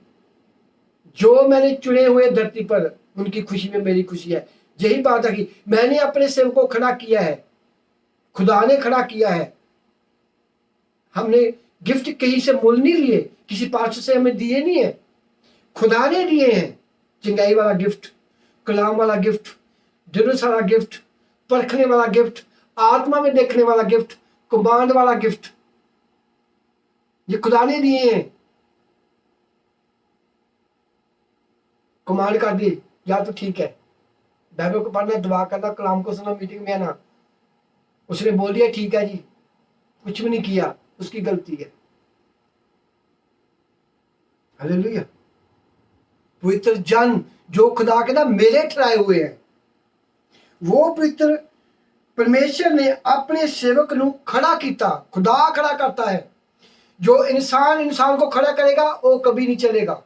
जो मैंने चुने हुए धरती पर, उनकी खुशी में मेरी खुशी है। यही बात है कि मैंने अपने सेवक को खड़ा किया है, खुदा ने खड़ा किया है। हमने गिफ्ट कहीं से मोल नहीं लिए, किसी पास्टर से हमें दिए नहीं है, खुदा ने दिए हैं। चिंगाई वाला गिफ्ट, कलाम वाला गिफ्ट, दिवस वाला गिफ्ट, परखने वाला गिफ्ट, आत्मा में देखने वाला गिफ्ट, कमांड वाला गिफ्ट, ये खुदा ने दिए हैं। कमांड कर दी या तो ठीक है, बाइबल को पढ़ना, दुआ करना, कलाम को सुनना, मीटिंग में आना। उसने बोल दिया ठीक है जी, कुछ भी नहीं किया, उसकी गलती है। हालेलुया। पवित्र जन जो खुदा के ना मेरे ठहराए हुए हैं, वो पवित्र परमेश्वर ने अपने सेवक ਨੂੰ खड़ा किया। खुदा खड़ा करता है। जो इंसान को खड़ा करेगा वो कभी नहीं चलेगा।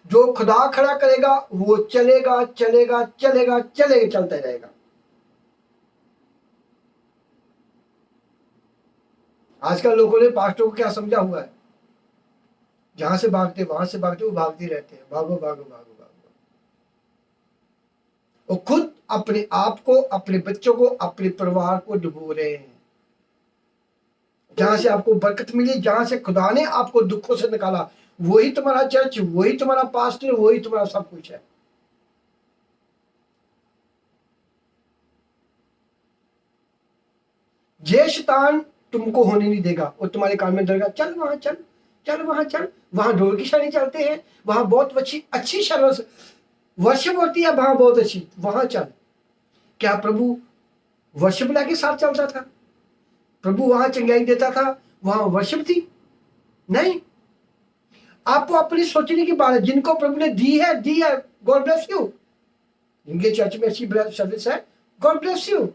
जो खुदा खड़ा करेगा वो चलेगा चलेगा चलेगा चलेगा, चलता रहेगा। आजकल लोगों ने पास्टर को क्या समझा हुआ है, जहां से भागते वहां से भागते, वो भागते रहते हैं, भागो भागो भागो भागो। वो खुद अपने आप को, अपने बच्चों को, अपने परिवार को डुबो रहे हैं। जहां से आपको बरकत मिली, जहां से खुदा ने आपको दुखों से निकाला, वही तुम्हारा चर्च, वही तुम्हारा पास्टर, वही तुम्हारा सब कुछ है। ये शैतान तुमको होने नहीं देगा। वो तुम्हारे कान में डरेगा, चल वहां चल, चल वहां चल, वहां ढोल की शादी चलते हैं, वहां बहुत अच्छी वर्शिप होती है, वहां बहुत अच्छी, वहां चल। क्या प्रभु वर्शिप लेके साथ चलता था? प्रभु वहां चंगाई देता था, वहां वर्शिप थी? नहीं। आपको अपनी सोचने की बात है, जिनको प्रभु ने दी है, गॉड ब्लेस यू। जिनके चर्च में अच्छी सर्विस है, गॉड ब्लेस यू।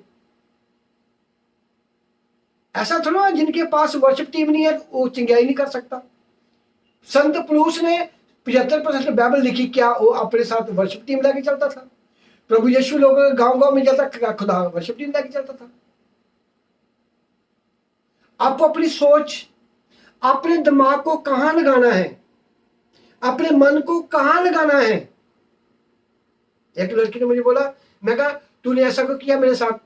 ऐसा थोड़ा जिनके पास वर्शिप टीम नहीं है वो चंगाई नहीं कर सकता। संत पौलुस ने 75% बाइबल लिखी, क्या वो अपने साथ वर्शिप टीम लेके चलता था? प्रभु यीशु लोग गांव गांव में जाता, खुदा वर्शिप टीम लेके चलता था। आपको अपनी सोच, अपने दिमाग को कहां लगाना है, अपने मन को कहां लगाना है। एक लड़की ने मुझे बोला, मैं कहा तूने ऐसा क्यों किया मेरे साथ?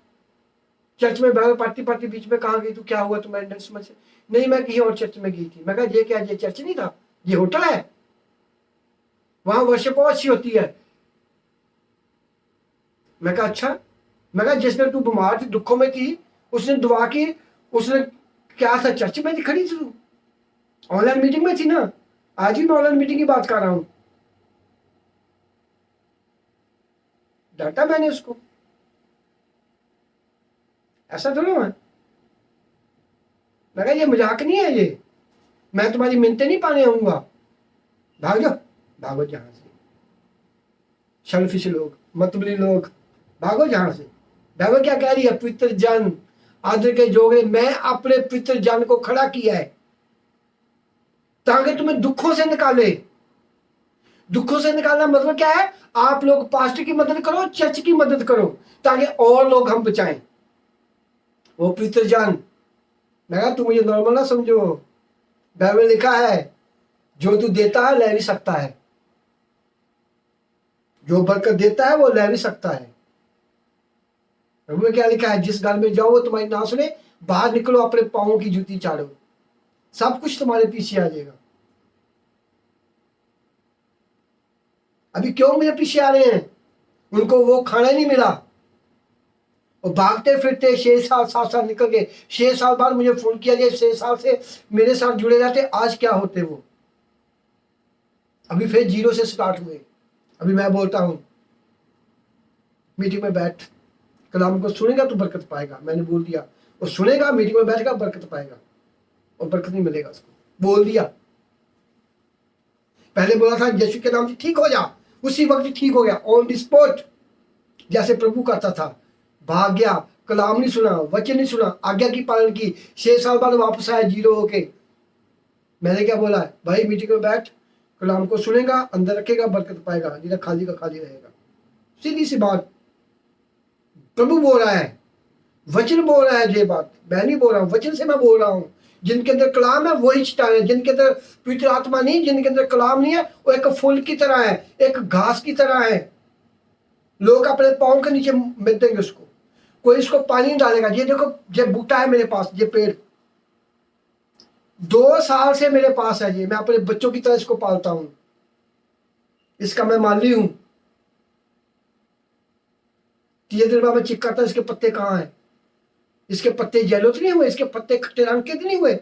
चर्च में बाइबल पार्टी बीच में कहाँ गई तू, क्या हुआ तुम्हारे समझ से? नहीं, मैं कहीं और चर्च में गई थी। मैं कहा ये क्या, ये चर्च नहीं था, ये होटल है, वहां वर्शिप बहुत अच्छी होती है। मैं कहा अच्छा। मैं कहा जिसने तू बीमार थी, दुखों में थी, उसने दुआ की, उसने क्या था, चर्च में खड़ी थी तू? ऑनलाइन मीटिंग में थी ना? आज भी मैं ऑनलाइन मीटिंग की बात कर रहा हूं। डांटा मैंने उसको, ऐसा थोड़ा है। मैं कहा ये मजाक नहीं है, ये मैं तुम्हारी मिन्नतें नहीं पाने आऊंगा, भाग जाओ, भागो जहां से। सेल्फिश लोग, मतबली लोग, भागो जहां से। बाइबल क्या कह रही है? पवित्र जन आदर के जोगे मैं अपने पवित्र जन को खड़ा किया है ताकि तुम्हें दुखों से निकाले। दुखों से निकालना मतलब क्या है? आप लोग पास्टर की मदद करो, चर्च की मदद करो, ताकि और लोग हम बचाएं। वो पवित्र जन, मैं कहा तू मुझे नॉर्मल ना समझो, बाइबल लिखा है जो तू देता है ले भी सकता है, जो बरकत देता है वो ले भी सकता है। प्रभु में क्या लिखा है? जिस घर में जाओ वो तुम्हारी ना सुने, बाहर निकलो, अपने पांवों की जूती चाड़ो, सब कुछ तुम्हारे पीछे आ जाएगा। अभी क्यों मेरे पीछे आ रहे हैं? उनको वो खाना नहीं मिला, वो भागते फिरते 6 साल 7 साल निकल गए। 6 साल बाद मुझे फोन किया गया, 6 साल से मेरे साथ जुड़े रहते, आज क्या होते वो? अभी फिर 0 से स्टार्ट हुए। अभी मैं बोलता हूं मीटिंग में बैठ, कलाम को सुनेगा तो बरकत पाएगा। मैंने बोल दिया, वो सुनेगा, मीटिंग में बैठेगा, बरकत पाएगा, और बरकत नहीं मिलेगा उसको, बोल दिया। पहले बोला था यीशु के नाम से ठीक हो जा, उसी वक्त ठीक हो गया, ऑन द स्पॉट, जैसे प्रभु करता था। भाग गया, कलाम नहीं सुना, वचन नहीं सुना, आज्ञा की पालन की, 6 साल बाद वापस आया 0 होके। मैंने क्या बोला है? भाई मीटिंग में बैठ, कलाम को सुनेगा, अंदर रखेगा, बरकत पाएगा, नहीं तो खाली का खाली रहेगा। सीधी सी बात प्रभु बोल रहा है, वचन बोल रहा है। ये बात मैं नहीं बोल रहा हूँ, वचन से मैं बोल रहा हूँ। जिनके अंदर कलाम है वही चिटान है, जिनके अंदर पवित्र आत्मा नहीं, जिनके अंदर कलाम नहीं है, वो एक फूल की तरह है, एक घास की तरह है। लोग अपने पाँव के नीचे मिल देंगे उसको, कोई इसको पानी नहीं डालेगा। ये देखो, ये बूटा है मेरे पास, ये पेड़ 2 साल से मेरे पास है, ये मैं अपने बच्चों की तरह इसको पालता हूं, इसका मैं माली हूं। 3 दिन बाद मैं चेक करता, इसके पत्ते कहाँ हैं, इसके पत्ते येलो तो नहीं हुए, इसके पत्ते खट्टे रंग के तो नहीं हुए।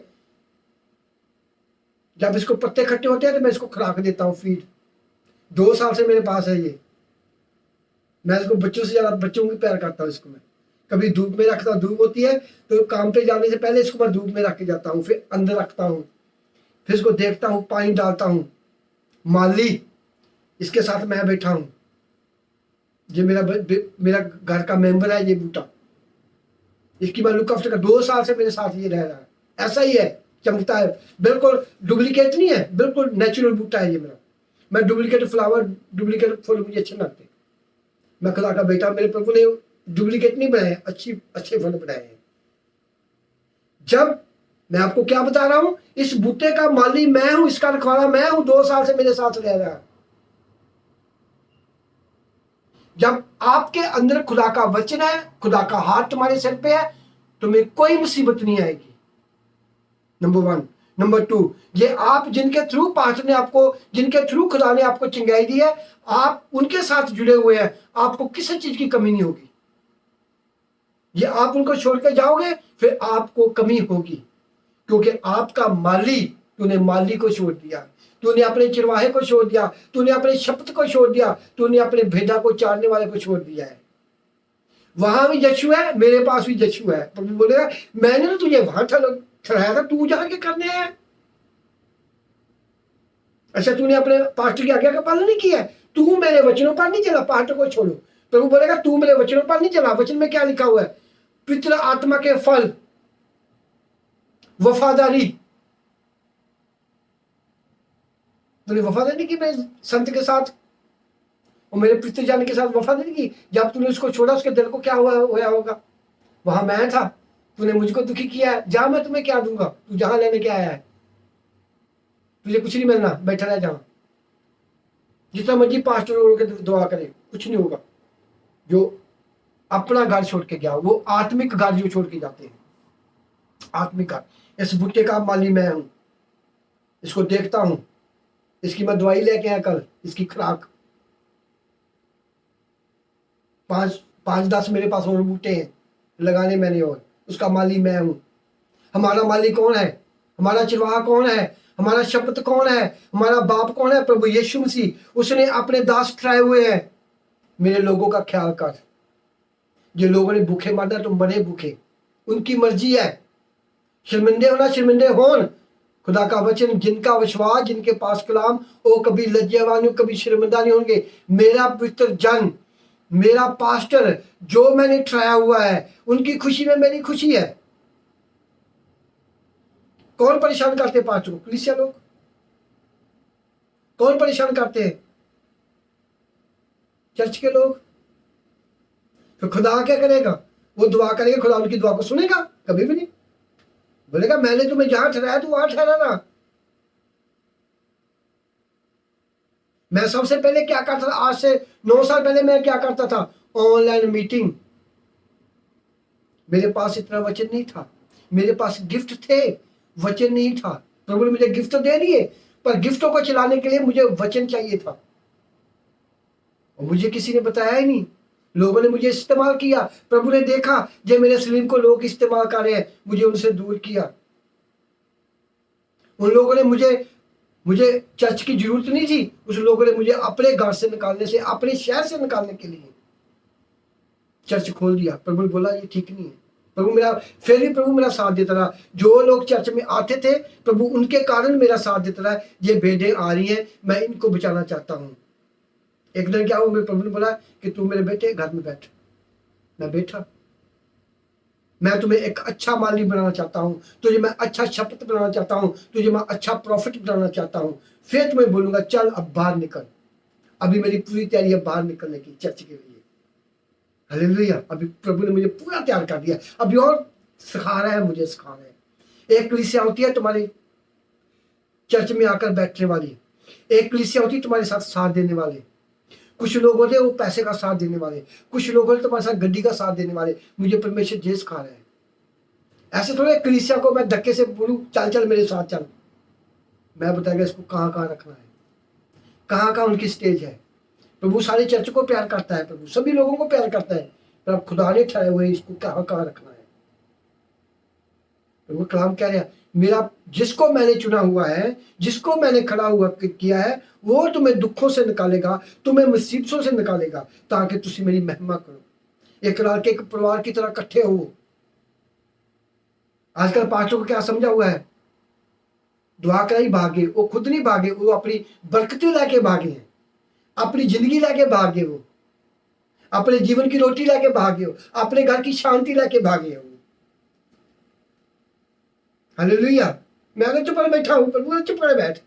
जब इसको पत्ते खट्टे होते हैं तो मैं इसको खुराक देता हूँ, फीड। 2 साल से मेरे पास है ये। मैं इसको बच्चों से ज्यादा बच्चों की प्यार करता हूँ। इसको मैं कभी धूप में रखता हूँ, धूप होती है तो काम पे जाने से पहले इसको मैं धूप में रख के जाता हूँ, फिर अंदर रखता हूँ, फिर इसको देखता हूँ, पानी डालता हूँ। माली इसके साथ मैं बैठा हूँ, ये मेरा घर का मेंबर है, ये बूटा, इसकी मैं लुक आफ्टर का 2 साल से मेरे साथ ये रह रहा है। ऐसा ही है, चमकता है, बिल्कुल डुप्लीकेट नहीं है, बिल्कुल नेचुरल बूटा है ये मेरा। मैं डुप्लीकेट फ्लावर, डुप्लीकेट फूल मुझे अच्छे लगते। मैं खुदा का बेटा, मेरे प्रभु ने डुप्लीकेट नहीं बनाए, अच्छे फल बनाए हैं। जब मैं आपको क्या बता रहा हूं, इस बूटे का माली मैं हूं, इसका रखवाला मैं हूं, 2 साल से मेरे साथ रह रहा है। जब आपके अंदर खुदा का वचन है, खुदा का हाथ तुम्हारे सिर पे है, तुम्हें कोई मुसीबत नहीं आएगी। नंबर 1। नंबर 2, ये आप जिनके थ्रू पास्टर ने आपको, जिनके थ्रू खुदा ने आपको चिंगाई दी है, आप उनके साथ जुड़े हुए हैं, आपको किसी चीज की कमी नहीं होगी। ये आप उनको छोड़ के जाओगे फिर आपको कमी होगी, क्योंकि आपका माली, तूने माली को छोड़ दिया, तूने अपने चिरवाहे को छोड़ दिया, तूने अपने शब्द को छोड़ दिया, तूने अपने भेड़ा को चारने वाले को छोड़ दिया है। वहां भी यीशु है, मेरे पास भी यीशु है। प्रभु बोलेगा मैंने तो तुझे वहां ठहराया था, तू जाके करने है। अच्छा तूने अपने पास्टर की आज्ञा का पालन नहीं किया है, तू मेरे वचनों पर नहीं चला। पास्टर को छोड़ो, प्रभु बोलेगा तू मेरे वचनों पर नहीं चला। वचन में क्या लिखा हुआ है? पितृ आत्मा के फल, वफादारी। तूने वफादारी की मेरे संत के साथ और मेरे पितृजन के साथ वफादारी की। जब तूने उसको छोड़ा उसके दिल को क्या होया होगा? वहां मैं था, तूने मुझको दुखी किया है, जा मैं तुम्हें क्या दूंगा, तू जहां लेने के आया है, तुझे कुछ नहीं मिलना, बैठा रह जहां। जितना मर्जी पास्टर के दुआ करे कुछ नहीं होगा। जो अपना घर छोड़ के गया, वो आत्मिक घर जो छोड़ के जाते हैं, आत्मिक घर। इस भुट्टे का माली मैं हूं, इसको देखता हूं, इसकी मैं दवाई लेके आया कल, इसकी खुराक 5-10 मेरे पास और बूटे हैं लगाने मैंने, और उसका माली मैं हूं। हमारा माली कौन है? हमारा चिरवाहा कौन है? हमारा शब्द कौन है? हमारा बाप कौन है? प्रभु यीशु मसीह। उसने अपने दास ठहराए हुए हैं, मेरे लोगों का ख्याल कर। जो लोगों ने भूखे मरना तो मरे भूखे, उनकी मर्जी है। शर्मिंदे होना शर्मिंदे होन। खुदा का वचन, जिनका विश्वास, जिनके पास कलाम, वो कभी लज्जावान कभी शर्मिंदा नहीं होंगे। मेरा पवित्र जन, मेरा पास्टर जो मैंने ठहराया हुआ है, उनकी खुशी में मेरी खुशी है। कौन परेशान करते हैं पास्टर को? कलीसिया लोग। कौन परेशान करते हैं? चर्च के लोग। तो खुदा क्या करेगा? वो दुआ करेगा, खुदा उनकी दुआ को सुनेगा? कभी भी नहीं। बोलेगा मैंने तुम्हें जहां ठहराया तू वहां ठहराना। मैं सबसे पहले क्या करता था? आज से 9 साल पहले मैं क्या करता था? Online meeting. मेरे पास इतना वचन नहीं था, मेरे पास गिफ्ट थे, वचन नहीं था। प्रभु ने मुझे गिफ्ट दे दिए, पर गिफ्टों को चलाने के लिए मुझे वचन चाहिए था, और मुझे किसी ने बताया ही नहीं। लोगों ने मुझे इस्तेमाल किया। प्रभु ने देखा जो मेरे सलीम को लोग इस्तेमाल कर रहे हैं, मुझे उनसे दूर किया। उन लोगों ने मुझे चर्च की जरूरत नहीं थी, उस लोगों ने मुझे अपने घर से निकालने से, अपने शहर से निकालने के लिए चर्च खोल दिया। प्रभु ने बोला ये ठीक नहीं है। फिर भी प्रभु मेरा साथ देता रहा। जो लोग चर्च में आते थे, प्रभु उनके कारण मेरा साथ देता रहा। ये भेड़ें आ रही हैं, मैं इनको बचाना चाहता हूँ। एक दिन क्या हुआ, मेरे प्रभु ने बोला कि तू मेरे बेटे घर में बैठ। मैं बैठा। मैं तुम्हें एक अच्छा माली बनाना चाहता हूँ, तुझे मैं अच्छा शपथ बनाना चाहता हूँ, तुझे मैं अच्छा प्रॉफिट बनाना चाहता हूँ। फिर तुम्हें बोलूंगा चल अब बाहर निकल। अभी मेरी पूरी तैयारी है बाहर निकलने की, चर्च के लिए। हालेलुया। अभी प्रभु ने मुझे पूरा तैयार कर दिया, अभी और सिखा रहा है, मुझे सिखा रहा है। एक कलीसिया होती है तुम्हारे चर्च में आकर बैठने वाली, एक कलीसिया होती है तुम्हारे साथ देने वाले। कुछ लोग होते हैं वो पैसे का साथ देने वाले, कुछ लोग होते तुम्हारे साथ गड्डी का साथ देने वाले। मुझे परमेश्वर ये सिखा रहा है। ऐसे थोड़े कलीसिया को मैं धक्के से बोलूं चल चल मेरे साथ चल। मैं बताएगा इसको कहाँ कहाँ रखना है, कहाँ कहाँ उनकी स्टेज है। प्रभु सारे चर्च को प्यार करता है, प्रभु सभी लोगों को प्यार करता है, पर अब खुदा ने ठहराए हुए इसको कहाँ कहाँ रखना है। प्रभु कलाम कह रहा है मेरा जिसको मैंने चुना हुआ है, जिसको मैंने खड़ा हुआ किया है, वो तुम्हें दुखों से निकालेगा, तुम्हें मुसीबतों से निकालेगा, ताकि तुम मेरी महिमा करो। एक लड़के एक परिवार की तरह इकट्ठे हो। आजकल पास्टरों को क्या समझा हुआ है? दुआ कर ही भागे, वो खुद नहीं भागे, वो अपनी बरकतें लेके भागे हैं, अपनी जिंदगी लेके भागे, वो अपने जीवन की रोटी लेके भागे हो, अपने घर की शांति लेके भागे हो। हालेलुया। मैं अगर चुप बैठा हूं, प्रभु चुप कर बैठ।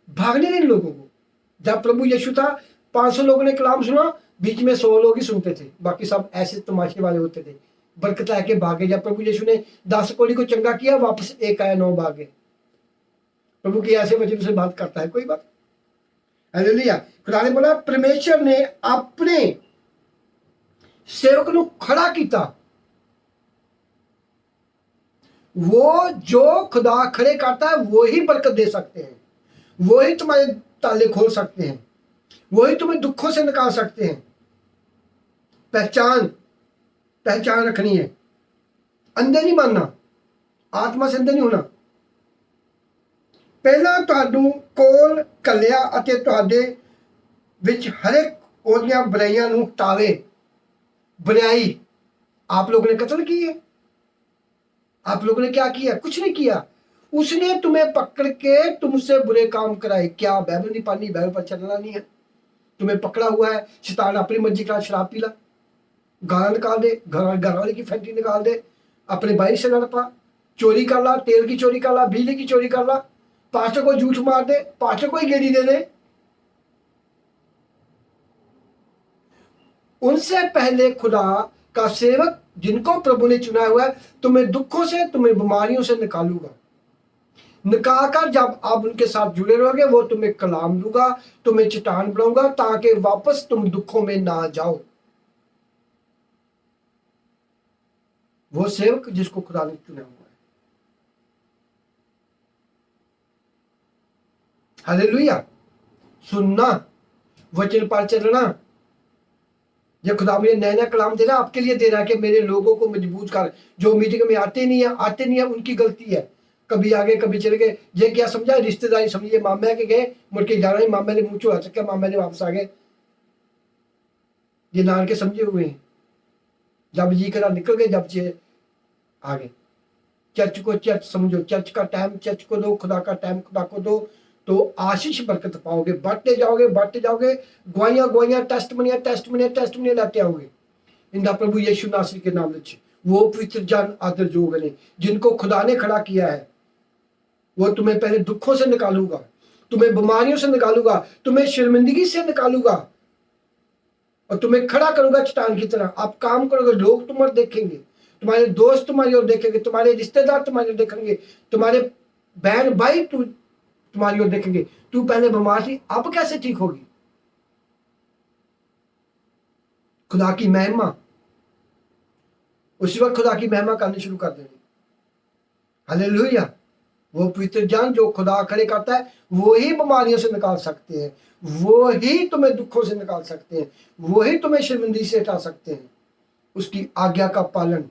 भागने नहीं लोगों को। जब प्रभु यीशु था 500 लोगों ने कलाम सुना, बीच में 100 लोग ही सुनते थे, बाकी सब ऐसे तमाशे वाले होते थे, बरकत लेके भागे। जब प्रभु यीशु ने 10 कोड़ी को चंगा किया, वापस एक आया, 9 भागे। प्रभु की ऐसे वचन से बात करता है कोई बात। हालेलुया। खुदा ने बोला परमेश्वर ने अपने सेवक को खड़ा किया। वो जो खुदा खड़े करता है वो ही बरकत दे सकते हैं, वो ही तुम्हारे ताले खोल सकते हैं, वो ही तुम्हें दुखों से निकाल सकते हैं। पहचान रखनी है, अंधे नहीं मानना, आत्मा से अंधे नहीं होना। ਪਹਿਲਾਂ ਤੁਹਾਨੂੰ ਕੋਲ ਕੱਲਿਆ ਅਤੇ ਤੁਹਾਡੇ ਵਿੱਚ ਹਰ ਇੱਕ ਉਹਦੀਆਂ ਬੁਰਾਈਆਂ ਨੂੰ ਹਟਾਵੇ। बुराई। आप लोगों ने कत्ल की है, आप लोगों ने क्या किया? कुछ नहीं किया। उसने तुम्हें पकड़ के तुमसे बुरे काम कराए। क्या बाइबल नहीं पढ़नी, बाइबल पर चलना नहीं है? तुम्हें पकड़ा हुआ है, शैतान अपनी मर्जी का शराब पीला, गाना निकाल दे, घर वाले की फैक्ट्री निकाल दे, अपने भाई से लड़ पा, चोरी कर ला, तेल की चोरी कर ला, बिजली की चोरी कर ला, पास्टर को झूठ मार दे, पास्टर को ही गेड़ी दे दे। उनसे पहले खुदा का सेवक जिनको प्रभु ने चुना हुआ है, तुम्हें दुखों से, तुम्हें बीमारियों से निकालूगा। निकालकर जब आप उनके साथ जुड़े रहोगे, वो तुम्हें कलाम दूंगा, तुम्हें चट्टान बनाऊंगा, ताकि वापस तुम दुखों में ना जाओ। वो सेवक जिसको खुदा ने चुना हुआ है। हालेलुया। सुनना, वचन पर चलना। ये खुदा मुझे नया नया कलाम दे रहा है, आपके लिए दे रहा है कि मेरे लोगों को मजबूत कर। जो मीटिंग में आते नहीं है उनकी गलती है। कभी आगे कभी चले गए, ये क्या समझा? रिश्तेदारी समझिए, मामा के गए, मुड़ के जाना ही, मामा ने मुंह चुरा सके, मामा ने वापस आ गए। ये नान के समझे हुए हैं, जब जी करा निकल गए, जब जे आ गए। चर्च को चर्च समझो, चर्च का टाइम चर्च को दो, खुदा का टाइम खुदा को दो, तो आशीष बरकत पाओगे। बढ़ते जाओगे, गुआइयां टेस्ट मनिया लाते आओगे। इंदा प्रभु यीशु नासरी के नाम में। वो पवित्र जन आदर जोग ने जिनको खुदा ने खड़ा किया है, वो तुम्हें पहले दुखों से निकालूगा, तुम्हें बीमारियों से निकालूगा, तुम्हें शर्मिंदगी से निकालूगा, और तुम्हें खड़ा करूंगा चट्टान की तरह। आप काम करोगे, लोग तुम और देखेंगे, तुम्हारे दोस्त तुम्हारी ओर देखेंगे, तुम्हारे रिश्तेदार तुम्हारी ओर देखेंगे, तुम्हारे बहन भाई तुम्हारी ओर देखेंगे। तू पहले बीमार थी, अब कैसे ठीक होगी? खुदा की महिमा, उसी वक्त खुदा की महिमा करनी शुरू कर देनी। हालेलुया। वो पवित्र जान जो खुदा खड़े करता है, वो ही बीमारियों से निकाल सकते हैं, वो ही तुम्हें दुखों से निकाल सकते हैं, वो ही तुम्हें शर्मिंदगी से हटा सकते हैं। उसकी आज्ञा का पालन,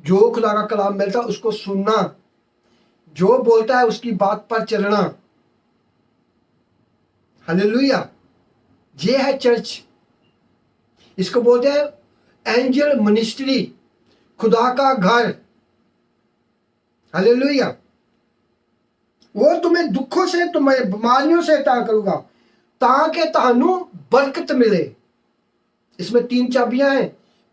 जो खुदा का कलाम मिलता है उसको सुनना, जो बोलता है उसकी बात पर चलना। हालेलुया। ये है चर्च, इसको बोलते हैं एंजल मिनिस्ट्री, खुदा का घर। हालेलुया। वो तुम्हें दुखों से, तुम्हें बीमारियों से हटा करूंगा, ताकि तानू बरकत मिले। इसमें 3 चाबियां हैं।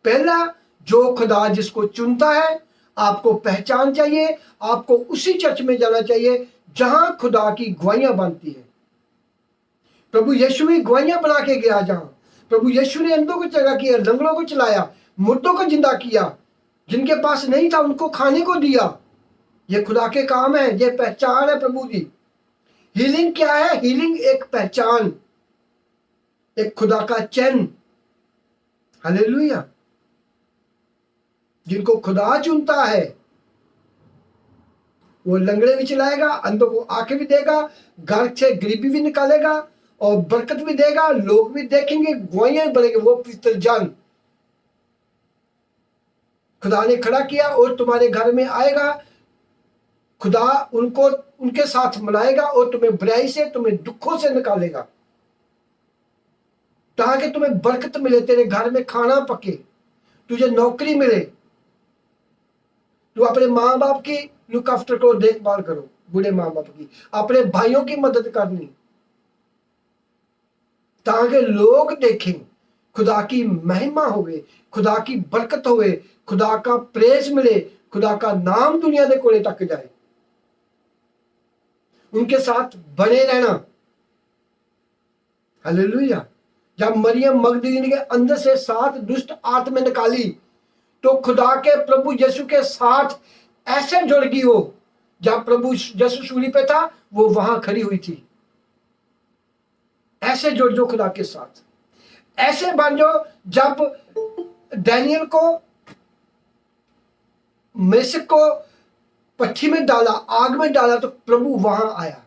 पहला, जो खुदा जिसको चुनता है, आपको पहचान चाहिए, आपको उसी चर्च में जाना चाहिए जहां खुदा की गवाहियां बनती है। प्रभु यीशु भी गवाहियां बना के गया, जहां प्रभु यीशु ने अंधों को चंगा किया, लंगड़ों को चलाया, मुर्दों को जिंदा किया, जिनके पास नहीं था उनको खाने को दिया। ये खुदा के काम है, ये पहचान है प्रभु की। हीलिंग क्या है? हीलिंग एक पहचान, एक खुदा का चिन्ह। हालेलुया। जिनको खुदा चुनता है, वो लंगड़े भी चलाएगा, अंधों को आंखें भी देगा, घर से गरीबी भी निकालेगा, और बरकत भी देगा। लोग भी देखेंगे, गवाहियां बनेंगे। वो पवित्र जन खुदा ने खड़ा किया और तुम्हारे घर में आएगा। खुदा उनको उनके साथ मिलाएगा और तुम्हें बुराई से, तुम्हें दुखों से निकालेगा, ताकि तुम्हें बरकत मिले, तेरे घर में खाना पके, तुझे नौकरी मिले, तू अपने माँ बाप की लुक आफ्टर करो, देखभाल करो, बूढ़े माँ बाप की, अपने भाइयों की मदद करनी, ताकि लोग देखें, खुदा की महिमा होवे, खुदा की बरकत होवे, खुदा का प्रेज मिले, खुदा का नाम दुनिया के कोने तक जाए। उनके साथ बने रहना। हालेलुया। जब मरियम मगदलीनी के अंदर से 7 दुष्ट आत्मा निकाली, तो खुदा के प्रभु यीशु के साथ ऐसे जुड़ गई हो। जब प्रभु यीशु सूली पे था, वो वहां खड़ी हुई थी। ऐसे जुड़ जाओ खुदा के साथ, ऐसे बन जाओ। जब डैनियल को, मेशक को पट्टी में डाला, आग में डाला, तो प्रभु वहां आया।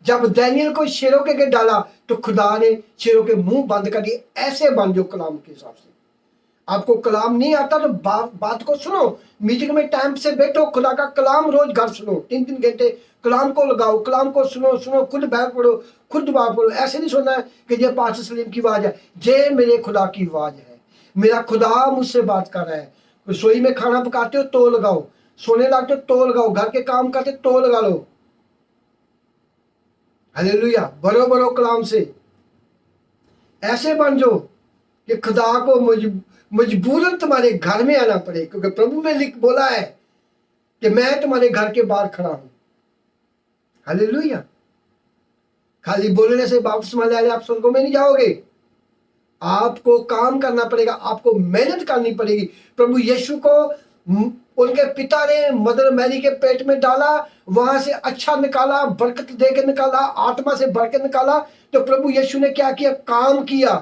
जब डैनियल को शेरों के गिर डाला, तो खुदा ने शेरों के मुंह बंद कर दिए। ऐसे बन जाओ कलाम के हिसाब से। आपको कलाम नहीं आता तो बात को सुनो, मीटिंग में टाइम से बैठो, खुदा का कलाम रोज घर सुनो, 3-3 घंटे कलाम को लगाओ, कलाम को सुनो सुनो, खुद बाइबल पढ़ो, खुद दुआ पढ़ो। ऐसे नहीं सुनना है कि ये पास्टर सलीम की आवाज है, ये मेरे खुदा की आवाज है, मेरा खुदा मुझसे बात कर रहा है। रसोई में खाना पकाते हो तो लगाओ, सोने लगते हो तो लगाओ, घर के काम करते तो लगा लो। हालेलुया। बरो बरो कलाम से ऐसे बन जाओ कि खुदा को मजबूरन तुम्हारे घर में आना पड़े, क्योंकि प्रभु ने लिख बोला है कि मैं तुम्हारे घर के बाहर खड़ा हूं। हालेलुया। खाली बोलने से बपतिस्मा ले आप स्वर्ग में नहीं जाओगे, आपको काम करना पड़ेगा, आपको मेहनत करनी पड़ेगी। प्रभु यीशु को उनके पिता ने मदर मैरी के पेट में डाला, वहां से अच्छा निकाला, बरकत देकर निकाला, आत्मा से भर के निकाला। तो प्रभु यीशु ने क्या किया? काम किया,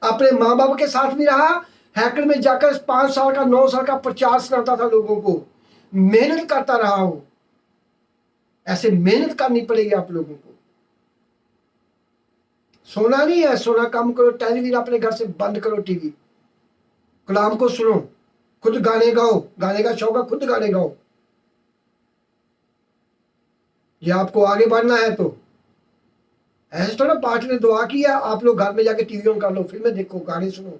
अपने माँ बाप के साथ भी रहा, हैकल में जाकर 5 साल का 9 साल का प्रचार सुनाता था लोगों को, मेहनत करता रहा हूं। ऐसे मेहनत करनी पड़ेगी आप लोगों को। सोना नहीं है, सोना कम करो, टेलीविजन अपने घर से बंद करो, टीवी, कलाम को सुनो, खुद गाने गाओ, गाने का शौक है खुद गाने गाओ। ये आपको आगे बढ़ना है तो ऐसे थोड़ा पार्टी ने दुआ किया, आप लोग घर में जाके टीवी ऑन कर लो, फिल्में देखो, गाने सुनो।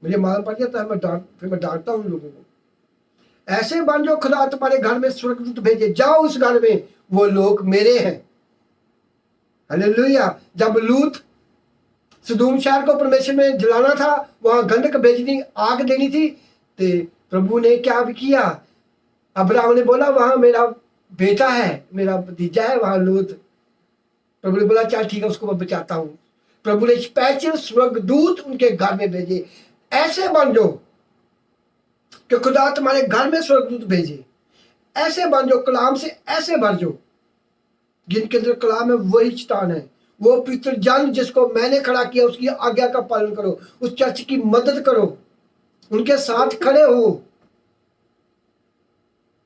मुझे मालूम पड़ जाता है, फिर मैं डांटता हूँ लोगों को। ऐसे बन जो खुदा तुम्हारे घर में स्वर्गदूत भेजे, जाओ उस घर में, वो लोग मेरे हैं। हालेलुया। जब लूत सदूम शहर को परमेश्वर ने जलाना था, वहां गंधक भेजनी, आग देनी थी, तो प्रभु ने क्या भी किया? अब्राहम ने बोला वहां मेरा बेटा है, मेरा भतीजा है वहां लूत। प्रभु ने बोला चल ठीक है, उसको मैं बचाता हूं। प्रभु ने स्पेशल स्वर्गदूत उनके घर में भेजे। ऐसे बन जाओ कि खुदा तुम्हारे घर में स्वर्गदूत भेजे। ऐसे बन जाओ, कलाम से ऐसे भर जाओ, जिनके अंदर कलाम है वही शैतान है। वो पवित्र जन जिसको मैंने खड़ा किया, उसकी आज्ञा का पालन करो, उस चर्च की मदद करो, उनके साथ खड़े हो,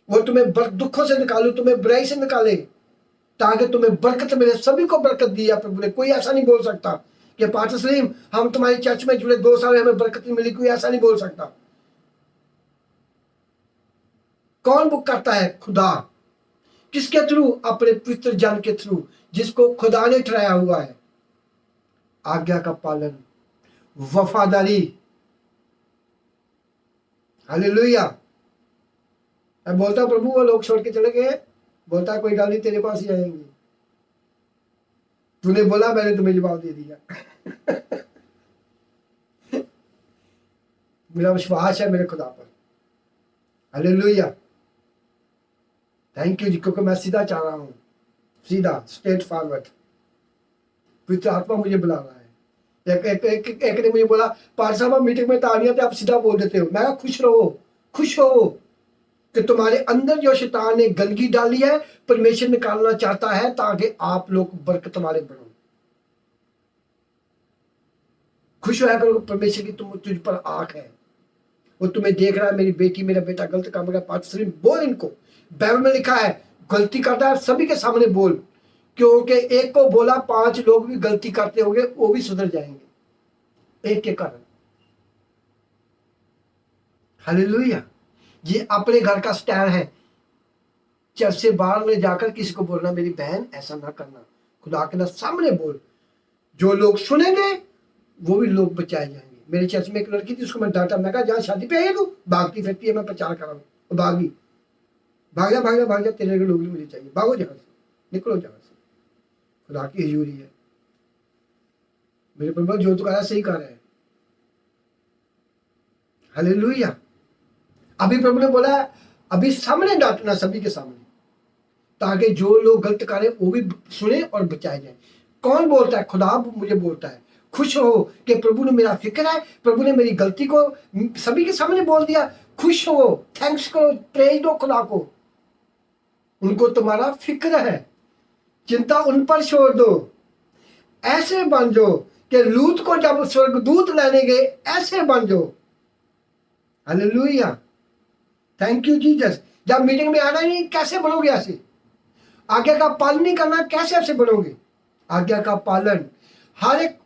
वो तुम्हें दुखों से निकालो, तुम्हें बुराई से निकाले, ताकि तुम्हें बरकत मिले। सभी को बरकत दिया प्रभु ने। कोई ऐसा नहीं बोल सकता कि पास्टर सलीम हम तुम्हारी चर्च में जुड़े 2 साल हमें बरकत नहीं मिली, कोई ऐसा नहीं बोल सकता। कौन बुक करता है? खुदा। किसके थ्रू? अपने पवित्र जन के थ्रू, जिसको खुदा ने ठहराया हुआ है। आज्ञा का पालन, वफादारी। हालेलुया। मैं बोलता प्रभु वो लोग छोड़ के चले गए, बोलता कोई गल नहीं, तेरे पास ही आएंगे, तूने बोला मैंने तुम्हें जवाब दे दिया। मेरा विश्वास है मेरे खुदा पर। हालेलुया। थैंक यू जी, क्योंकि मैं सीधा चाह रहा हूं, सीधा स्ट्रेट फॉरवर्ड। पवित्र आत्मा मुझे बुला रहा है। एक ने मुझे बोला पार साहब आप मीटिंग में तालियां तो आप सीधा बोल देते हो। मैं खुश रहो, खुश हो कि तुम्हारे अंदर जो शैतान ने गंदगी डाली है परमेश्वर निकालना चाहता है, ताकि आप लोग बरकत वाले बनो। खुश होया करो परमेश्वर की तुझ पर आंख है, वो तुम्हें देख रहा है। मेरी बेटी मेरा बेटा गलत काम कर रहा है, पास्टर सलीम बोल इनको। बाइबल में लिखा है गलती करता है सभी के सामने बोल, क्योंकि एक को बोला 5 लोग भी गलती करते होंगे, वो भी सुधर जाएंगे एक के कारण। हालेलुया। ये अपने घर का स्टैंड है। चर्च से बाहर में जाकर किसी को बोलना मेरी बहन ऐसा ना करना, खुदा के ना सामने बोल। जो लोग सुनेंगे वो भी लोग बचाए जाएंगे। मेरे चर्च में एक लड़की थी, उसको मैं डांटा, मैं कहा जहाँ शादी पे आई तू भागती फिरती है, मैं प्रचार कर रहा हूँ, भागी। भाग जा भाग जा भाग जा, तेरे लोग नहीं मुझे चाहिए, भागो जहां से, निकलो जहां से। खुदा की हजूरी है। मेरे प्रभु जो तो कह रहा सही कह रहा है। हालेलुया। अभी प्रभु ने बोला अभी सामने डांटना, सभी के सामने, ताकि जो लोग गलत करें वो भी सुने और बचाए जाए। कौन बोलता है? खुदा मुझे बोलता है। खुश हो कि प्रभु ने मेरा फिक्र है, प्रभु ने मेरी गलती को सभी के सामने बोल दिया। खुश हो, थैंक्स करो, प्रेज दो खुदा को। उनको तुम्हारा फिक्र है, चिंता उन पर छोड़ दो। ऐसे बन जाओ कि लूत को जब स्वर्गदूत लेने गए, ऐसे बन जाओ। हालेलुया। Thank you Jesus. जब मीटिंग में आना नहीं, कैसे बनोगे ऐसे? आज्ञा का पालन नहीं करना, कैसे ऐसे बनोगे? आज्ञा का पालन। हर एक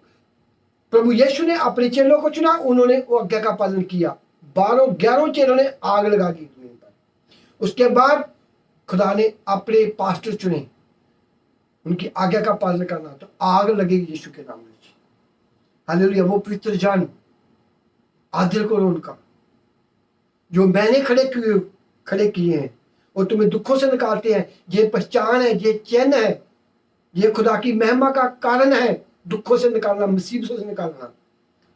प्रभु यीशु ने अपने चेलों को चुना, उन्होंने वो आज्ञा का पालन किया। 11 चेलों ने आग लगा दी जमीन पर। उसके बाद खुदा ने अपने पास्टर चुने, उनकी आज्ञा का पालन करना, तो आग लगेगी यीशु के नाम में। हालेलुया। वो पवित्र जन आदर करो उनका, जो मैंने खड़े किए हैं और तुम्हें दुखों से निकालते हैं। ये पहचान है, ये चैन है, ये खुदा की महिमा का कारण है, दुखों से निकालना, मुसीबतों से निकालना।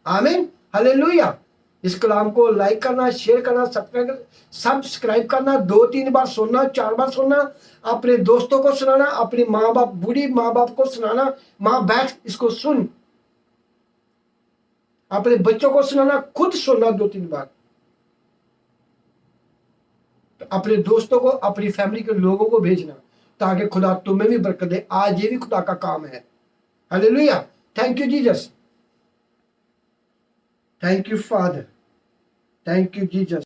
आमीन। हालेलुया। इस कलाम को लाइक करना, शेयर करना, सब्सक्राइब करना, 2-3 बार सुनना, 4 बार सुनना, अपने दोस्तों को सुनाना, अपनी माँ बाप, बूढ़ी माँ बाप को सुनाना। माँ बैठ इसको सुन, अपने बच्चों को सुनाना, खुद सुनना 2-3 बार, तो अपने दोस्तों को, अपनी फैमिली के लोगों को भेजना, ताकि खुदा तुम्हें भी बरकत दे। आज ये भी खुदा का काम है। Hallelujah. Thank you Jesus, thank you father, thank you Jesus.